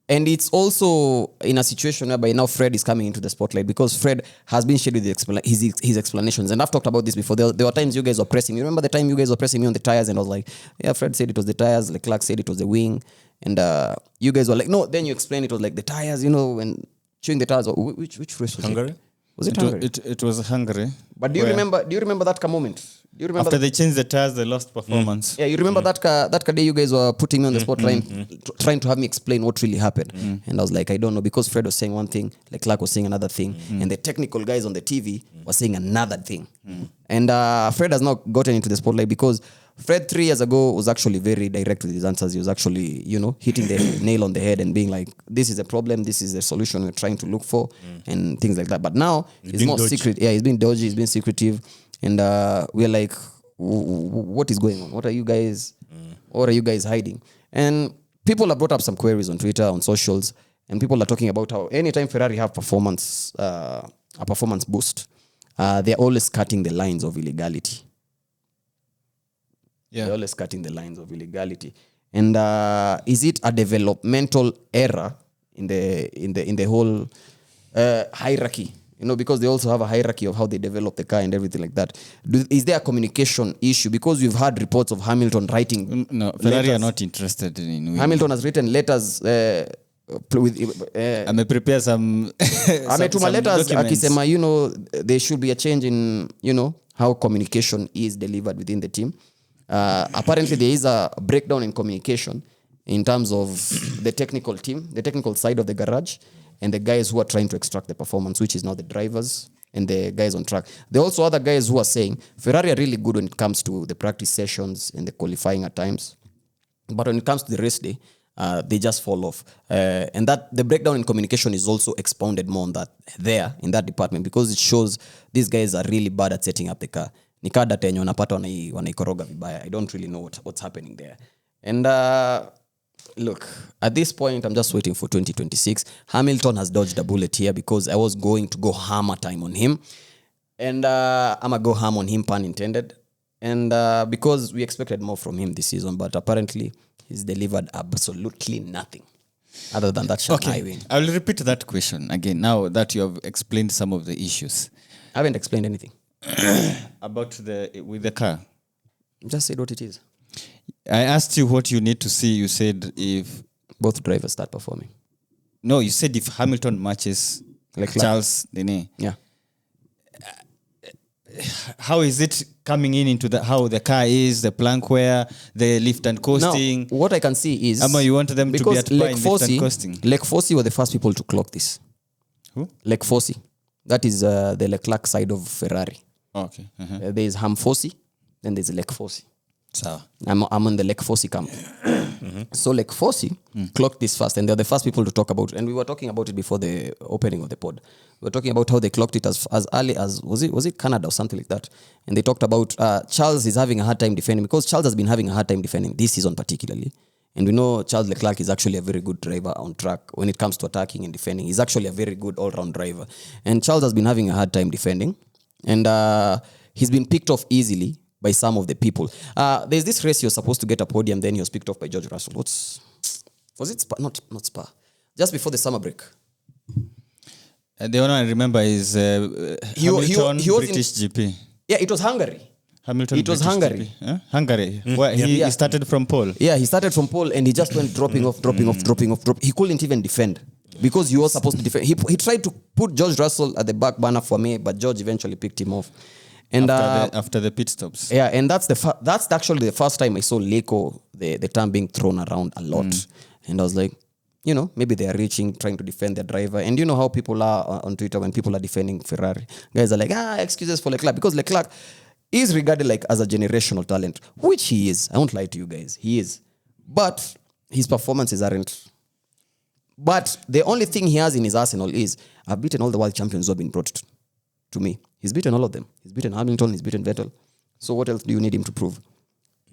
and it's also in a situation whereby now Fred is coming into the spotlight because Fred has been shared with his explanations. And I've talked about this before. There were times you guys were pressing. You remember the time you guys were pressing me on the tires and I was like, yeah, Fred said it was the tires. Leclerc said it was the wing. And you guys were like, no, then you explained it was like the tires, and chewing the tires. Which race was Hungary? it? Was it Hungary? It was Hungary. But do you remember that moment? Do you remember after they changed the tires, they lost performance. Yeah, you remember that day you guys were putting me on the spot trying to have me explain what really happened. And I was like, I don't know, because Fred was saying one thing, Leclerc was saying another thing, and the technical guys on the TV were saying another thing. And Fred has not gotten into the spotlight because Fred 3 years ago was actually very direct with his answers. He was actually, hitting the nail on the head and being like, this is a problem, this is the solution we're trying to look for, and things like that. But now he's more dodgy. secret. Yeah, he's been dodgy, he's been secretive. And we're like, what is going on? What are you guys hiding? And people have brought up some queries on Twitter, on socials, and people are talking about how anytime Ferrari have a performance boost, they're always cutting the lines of illegality. Yeah. They're always cutting the lines of illegality. And is it a developmental error in the whole hierarchy? Because they also have a hierarchy of how they develop the car and everything like that. Is there a communication issue? Because we've had reports of Hamilton writing. No, Ferrari are not interested in winning. Hamilton has written letters prepare some. Ametuma letters documents. akisema, there should be a change in how communication is delivered within the team. Apparently there is a breakdown in communication in terms of the technical team, the technical side of the garage, and the guys who are trying to extract the performance, which is now the drivers and the guys on track. There are also other guys who are saying Ferrari are really good when it comes to the practice sessions and the qualifying at times. But when it comes to the race day, they just fall off. And that the breakdown in communication is also expounded more on that there in that department, because it shows these guys are really bad at setting up the car. Ni kaa data yenye wanapata wanaikoroga vibaya. I don't really know what's happening there. And look, at this point, I'm just waiting for 2026. Hamilton has dodged a bullet here because I was going to go hammer time on him. And I'm going to go ham on him, pun intended. And because we expected more from him this season, but apparently he's delivered absolutely nothing other than that Shanghai win. I will repeat that question again now that you have explained some of the issues. I haven't explained anything. About with the car. Just said what it is. I asked you what you need to see. You said if Both drivers start performing. no, you said if Hamilton matches Leclerc. Charles Leclerc. Yeah. How is it coming into how the car is, the plank wear, the lift and coasting? Now, what I can see is... Ama, you want them to be at par in lift and coasting? Leclerc were the first people to clock this. Who? Leclerc. That is the Leclerc side of Ferrari. Oh, okay. Uh-huh. There is Hamfosi, then there's Leclerc. So, I'm on the Leclerc camp. So Leclerc clocked this first, and they're the first people to talk about it. And we were talking about it before the opening of the pod. We were talking about how they clocked it as early as, was it Canada or something like that? And they talked about Charles is having a hard time defending, because Charles has been having a hard time defending this season particularly. And we know Charles Leclerc is actually a very good driver on track when it comes to attacking and defending. He's actually a very good all-round driver. And Charles has been having a hard time defending. And he's been picked off easily by some of the people. There's this race you're supposed to get a podium, then he was picked off by George Russell. Was it Spa? Not Spa. Just before the summer break. the one I remember is Hamilton, he was British GP. Yeah, it was Hungary. Hamilton, It was British Hungary. GP. Huh? Hungary. Where he started from pole. Yeah, he started from pole and he just went dropping off. He couldn't even defend because he was supposed to defend. He tried to put George Russell at the back burner for me, but George eventually picked him off. And After the pit stops. yeah, and that's actually the first time I saw Leco, the term being thrown around a lot. And I was like, maybe they are trying to defend their driver. And you know how people are on Twitter when people are defending Ferrari. Guys are like, excuses for Leclerc. Because Leclerc is regarded like as a generational talent, which he is. I won't lie to you guys. He is. But his performances aren't. But the only thing he has in his arsenal is, I've beaten all the world champions who have been brought to me. He's beaten all of them. He's beaten Hamilton. He's beaten Vettel. So what else do you need him to prove?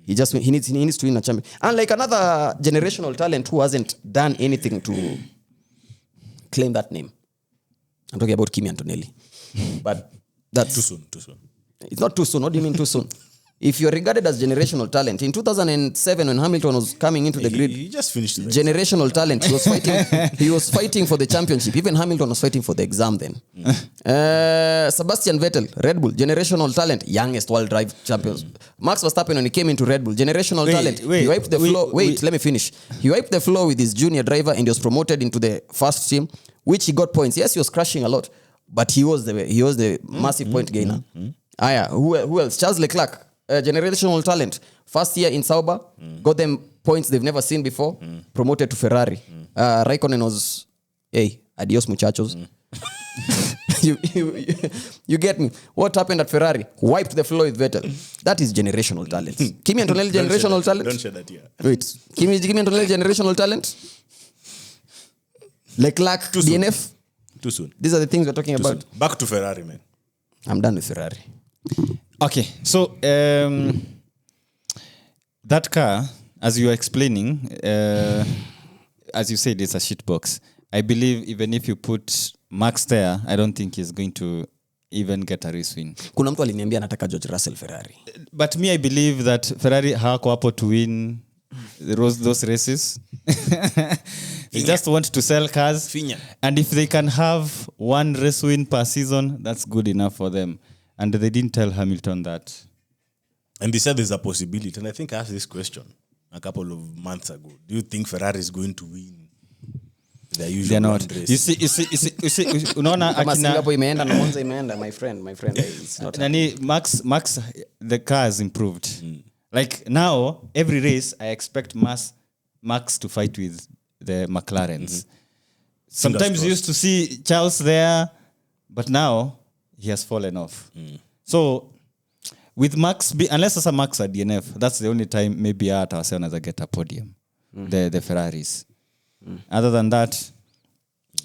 He needs to win a champion. Unlike another generational talent who hasn't done anything to claim that name. I'm talking about Kimi Antonelli. But that's... Too soon. It's not too soon. What do you mean too soon? If you're regarded as generational talent, in 2007 when Hamilton was coming into the grid, He just finished the race. generational talent, he was fighting for the championship. Even Hamilton was fighting for the exam then. Sebastian Vettel, Red Bull, generational talent, youngest world drive champions. Max Verstappen, when he came into Red Bull, generational talent. He wiped the floor. Let me finish. He wiped the floor with his junior driver and he was promoted into the first team, which he got points. Yes, he was crashing a lot, but he was the massive point gainer. Who else? Charles Leclerc, generational talent. First year in Sauber, got them points they've never seen before, promoted to Ferrari. Raikkonen was, hey, adios muchachos. You get me? What happened at Ferrari? Wiped the floor with Vettel. That is generational talent. Kimi Antonelli, generational talent. Don't share that here. Wait, Kimi Antonelli, generational talent. Leclerc, DNF. Too soon. These are the things we're talking Too about. soon. Back to Ferrari, man. I'm done with Ferrari. Okay, so that car, as you were explaining, as you said, it's a shit box. I believe even if you put Max there, I don't think he's going to even get a race win. Kuna mtu aliniambia anataka George Russell Ferrari. But me, I believe that Ferrari hawako hapo to win those races. They just want to sell cars. Finya. And if they can have one race win per season, that's good enough for them. And they didn't tell Hamilton that. And they said there's a possibility. And I think I asked this question a couple of months ago. Do you think Ferrari is going to win their usual They're not. race? You see, unaona Kama akina Singapore imeenda na Monza imeenda, my friend. It's not. Nani, Max, the car has improved. Like now, every race, I expect Max to fight with the McLaren's. Sometimes you used to see Charles there, but now he has fallen off. So with Max, unless it's a Max at DNF, that's the only time maybe at ourselves as I get a podium. The Ferraris. Other than that,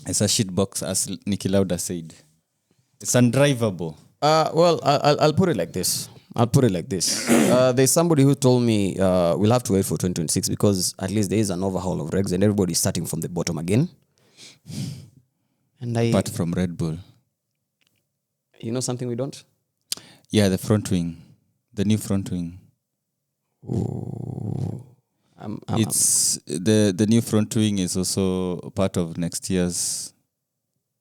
it's a shit box, as Niki Lauda said. It's undrivable. Well, I'll put it like this. There's somebody who told me we'll have to wait for 2026 because at least there is an overhaul of regs and everybody's starting from the bottom again. And Apart from Red Bull. You know something we don't? Yeah, the front wing. The new front wing. It's the new front wing is also part of next year's.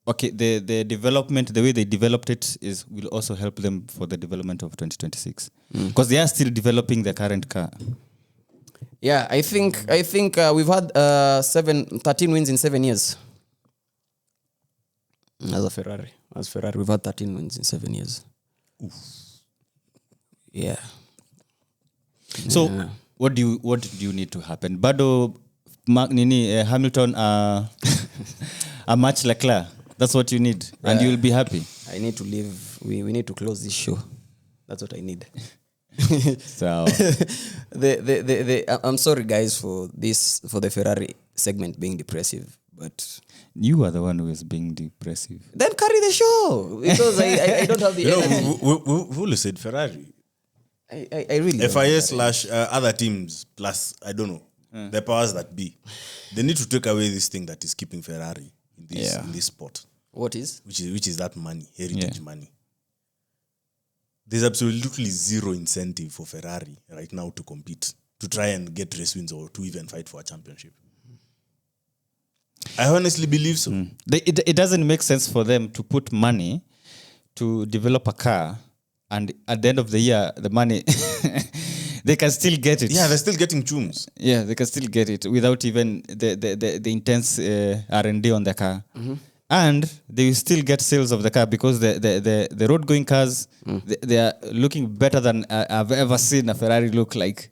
Okay, the development, the way they developed it will also help them for the development of 2026 because they are still developing the current car. Yeah, I think we've had 13 wins in 7 years. As Ferrari, we've had 13 wins in 7 years. Oof. Yeah. So what do you need to happen? Bado Hamilton a match Leclerc. That's what you need, and you'll be happy. I need to leave. We need to close this show. That's what I need. So I'm sorry, guys, for the Ferrari segment being depressive, but you are the one who is being depressive. Then carry the show because I don't have the energy. Who said Ferrari? I really FIA/other teams plus I don't know the powers that be. They need to take away this thing that is keeping Ferrari in this sport. What is? Which is that money, heritage money. There's absolutely zero incentive for Ferrari right now to compete, to try and get race wins or to even fight for a championship. I honestly believe so. It doesn't make sense for them to put money to develop a car, and at the end of the year, the money they can still get it. Yeah, they're still getting tunes. Yeah, they can still get it without even the intense R&D on the car. And they will still get sales of the car because the road going cars they are looking better than I've ever seen a Ferrari look like.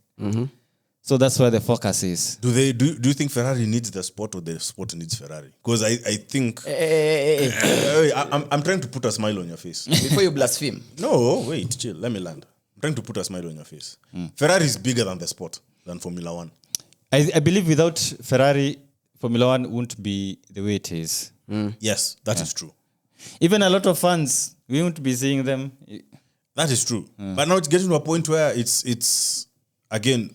So that's where the focus is. Do you think Ferrari needs the sport or the sport needs Ferrari? Because I think I'm trying to put a smile on your face before you blaspheme. No, wait, chill. Let me land. I'm trying to put a smile on your face. Ferrari is bigger than the sport, than Formula One. I believe without Ferrari, Formula One won't be the way it is. Yes, that is true. Even a lot of fans, we won't be seeing them. That is true. But now it's getting to a point where it's again,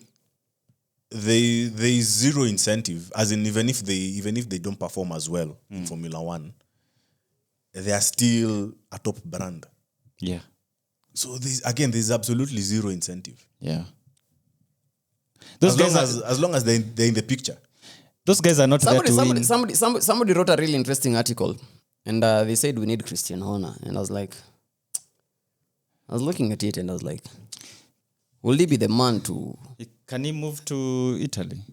there is zero incentive. As in, even if they don't perform as well in Formula One, they are still a top brand. Yeah. So there's absolutely zero incentive. Yeah. As long as they're in the picture. Those guys are not there to win. Somebody wrote a really interesting article, and they said we need Christian Horner, and I was looking at it, and I was like, will he be the man to? Can he move to Italy?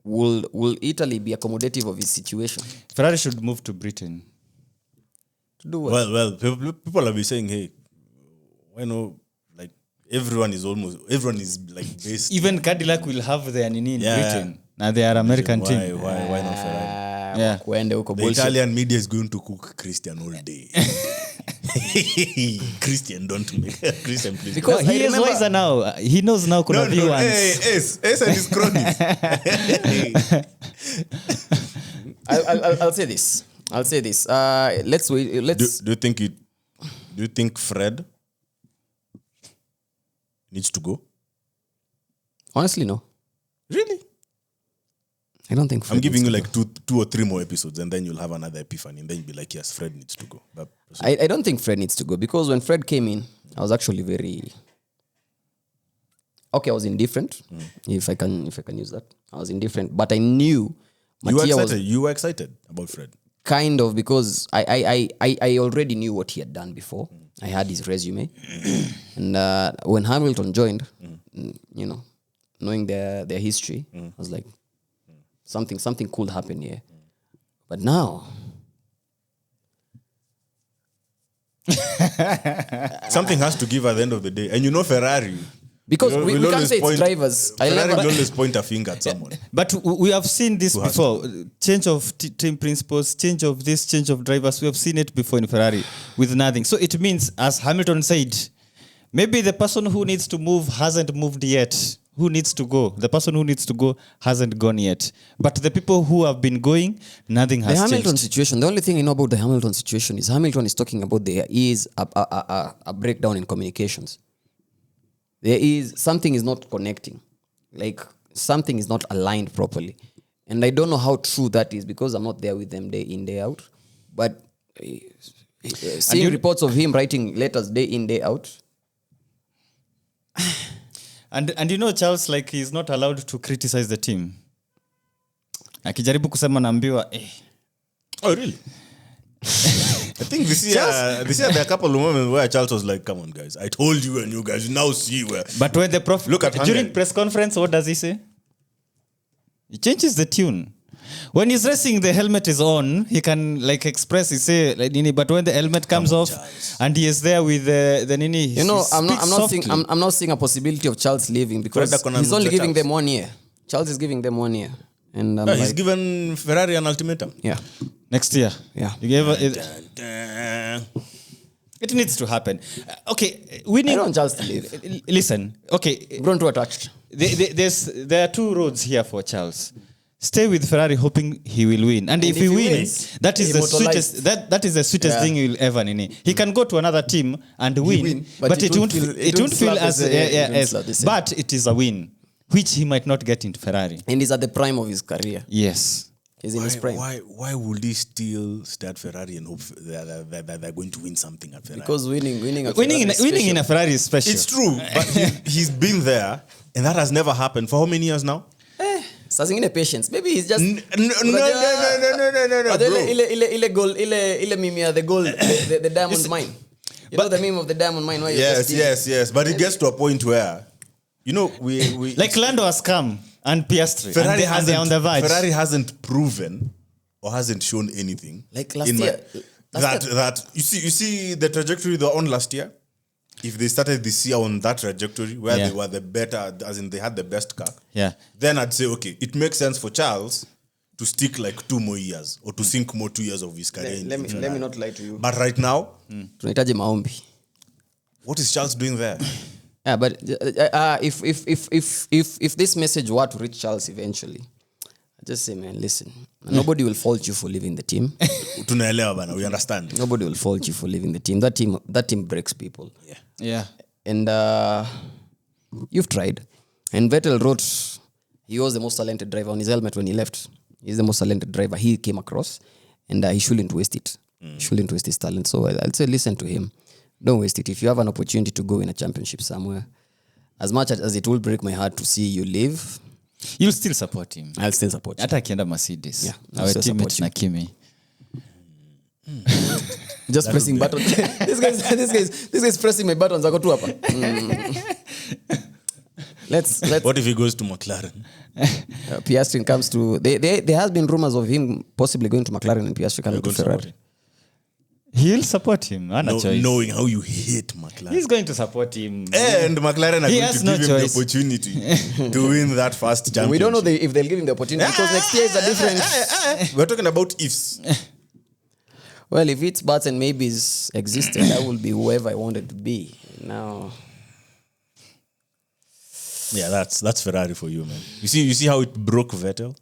Will Italy be accommodative of his situation? Ferrari should move to Britain. To do what? Well, people have been saying, hey, why not? Like everyone is like based. Even Cadillac will have their nini in Britain. Now they are American team. Why not Ferrari? Yeah. The Italian media is going to cook Christian all day. Christian, don't make Christian, please. Because he is wiser now. He knows now. Kuna viewers. Hey, and his cronies. I'll say this. Let's wait. Do you think Fred needs to go? Honestly, no. Really? I don't think Fred I'm giving you needs like two or three more episodes, and then you'll have another epiphany, and then you'll be like, yes, Fred needs to go. I don't think Fred needs to go because when Fred came in, I was actually I was indifferent. If I can use that. I was indifferent, but I knew you were excited about Fred. Kind of, because I already knew what he had done before. I had his resume. And when Hamilton joined, knowing their history, I was like, something cool happened here. But now something has to give at the end of the day. And Ferrari, Because we can't always say it's point- drivers. Ferrari will always point a finger at someone. But we have seen this has before. Change of team principles, change of this, change of drivers. We have seen it before in Ferrari with nothing. So it means, as Hamilton said, maybe the person who needs to move hasn't moved yet. Who needs to go? The person who needs to go hasn't gone yet. But the people who have been going, nothing has The Hamilton changed. situation, the only thing I know about the Hamilton situation is Hamilton is talking about there is a breakdown in communications. There is something is not connecting, like something is not aligned properly, and I don't know how true that is because I'm not there with them day in day out. But seeing reports of him writing letters day in day out, And you know, Charles, like, he's not allowed to criticize the team. Akijaribu kusema naambiwa Oh, really? I think this year there are a couple of moments where Charles was like, "Come on, guys! I told you, and you guys now see where." But when the prof Look at during Hungary. press conference, what does he say? He changes the tune. When he's racing, the helmet is on. He can like express. He say like Nini. But when the helmet comes off, Charles. and he is there with the Nini, you know, I'm not softly. seeing I'm not seeing a possibility of Charles leaving because Fred Vasseur he's only giving Charles. them 1 year. Charles is giving them 1 year, and I'm He's like, given Ferrari an ultimatum. yeah, Next year. Yeah. You gave it, Dun, dun. it needs to happen. Okay, I winning. don't want Charles to leave. Listen. Okay, Grown too attached. there are two roads here for Charles. Stay with Ferrari hoping he will win. And if he wins, that is the immortalized. sweetest that is the sweetest Yeah. thing you'll ever Nini. He can go to another team and win, but it won't feel slap as the same. It won't as slap the same. but it is a win which he might not get into Ferrari. And he's at the prime of his career. Yes. He's in his prime. Why would he still stay at Ferrari and hope that they're going to win something at Ferrari? Because winning Winning in a Ferrari is special. It's true, but he's been there, and that has never happened for how many years now? Saa zingine patience. Maybe he's just No, Ile- bro. ile goal, ile meme ya the goal, the diamond mine. You know the meme of the diamond mine where you just Yes. But it gets to a point where, you know, we like Lando has come and Piastri. Ferrari and they're on the verge. Ferrari hasn't proven or hasn't shown anything. Like last in my- year. that you see the trajectory they were on last year. If they started this year on that trajectory where Yeah. they were the better, as in they had the best car, Yeah. then I'd say okay, it makes sense for Charles to stick like 2 more years or to sink more 2 years of his career. in Let me Ferrari. not lie to you. But right now, Tunahitaji maombi. what is Charles doing there? Yeah, but if this message were to reach Charles eventually, I just say, man, listen. Nobody will fault you for leaving the team. Tunaelewa bana, we understand. Nobody will fault you for leaving the team. That team breaks people. Yeah. And you've tried. And Vettel wrote he was the most talented driver on his helmet when he left. He's the most talented driver he came across. And he shouldn't waste it. He shouldn't waste his talent. So I'll say listen to him. Don't waste it. If you have an opportunity to go in a championship somewhere, as much as it will break my heart to see you leave, You'll still support him. I'll still support you. Hata akienda Mercedes. Yeah, I'll Our still teammate support na you. Kimi. Just pressing buttons. this guy's pressing my buttons. I got two hapa. Let's What if he goes to McLaren? Piastri comes to there has been rumors of him possibly going to McLaren and Piastri coming to Going to Ferrari. support He'll support him. Hana him. choice. Knowing how you hate McLaren. He's going to support him. And McLaren are He going has to no give him choice. the opportunity to win that first championship. We don't know if they'll give him the opportunity because next year is a different. We're talking about ifs. Well, if it's buts and maybes existed, I will be whoever I wanted to be. Now, Yeah, that's Ferrari for you, man. You see how it broke Vettel?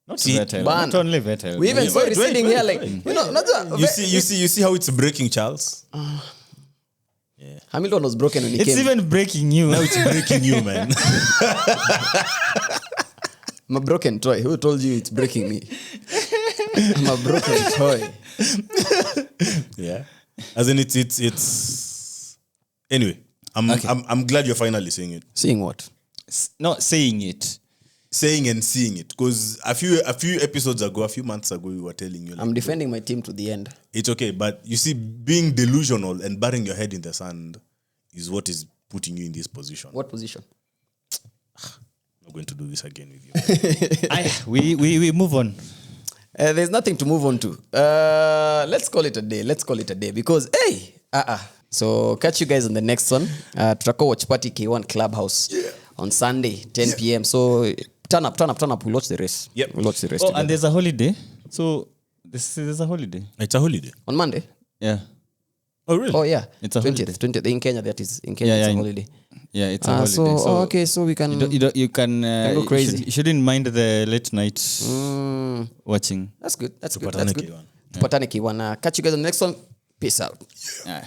Not See, Vettel. Ban. Not only Vettel. we even saw wait, it sitting wait, here wait, like you know. Not You see how it's breaking Charles? Hamilton was broken when he It's came. even breaking you. Now it's breaking you, man. I'm a broken toy. Who told you it's breaking me? I'm a broken toy. Yeah. As in it's anyway. I'm glad you're finally saying it. Seeing what? Not saying it. Saying and seeing it. Because a few episodes ago, a few months ago, we were telling you like, I'm defending my team to the end. it's okay, but you see, being delusional and burying your head in the sand is what is putting you in this position. What position? I'm not going to do this again with you. We move on. There's nothing to move on to. Let's call it a day. Because hey, So catch you guys on the next one. Tutakuwa watch party K1 Clubhouse on Sunday 10 p.m. So turn up. We'll watch the race. Yep. We'll watch the race. Oh, together. and there's a holiday. So there's a holiday. It's a holiday. On Monday. Yeah. Oh, really? Oh yeah, It's a 20th in Kenya. That is in Kenya. Yeah, It's a yeah. holiday. Yeah, it's a holiday. So okay, so we can. You can go crazy. You shouldn't mind the late night watching. That's good. That's good. Tupatane That's good. K1. Tupatane K1. Catch you guys on the next one. Peace out. Yeah.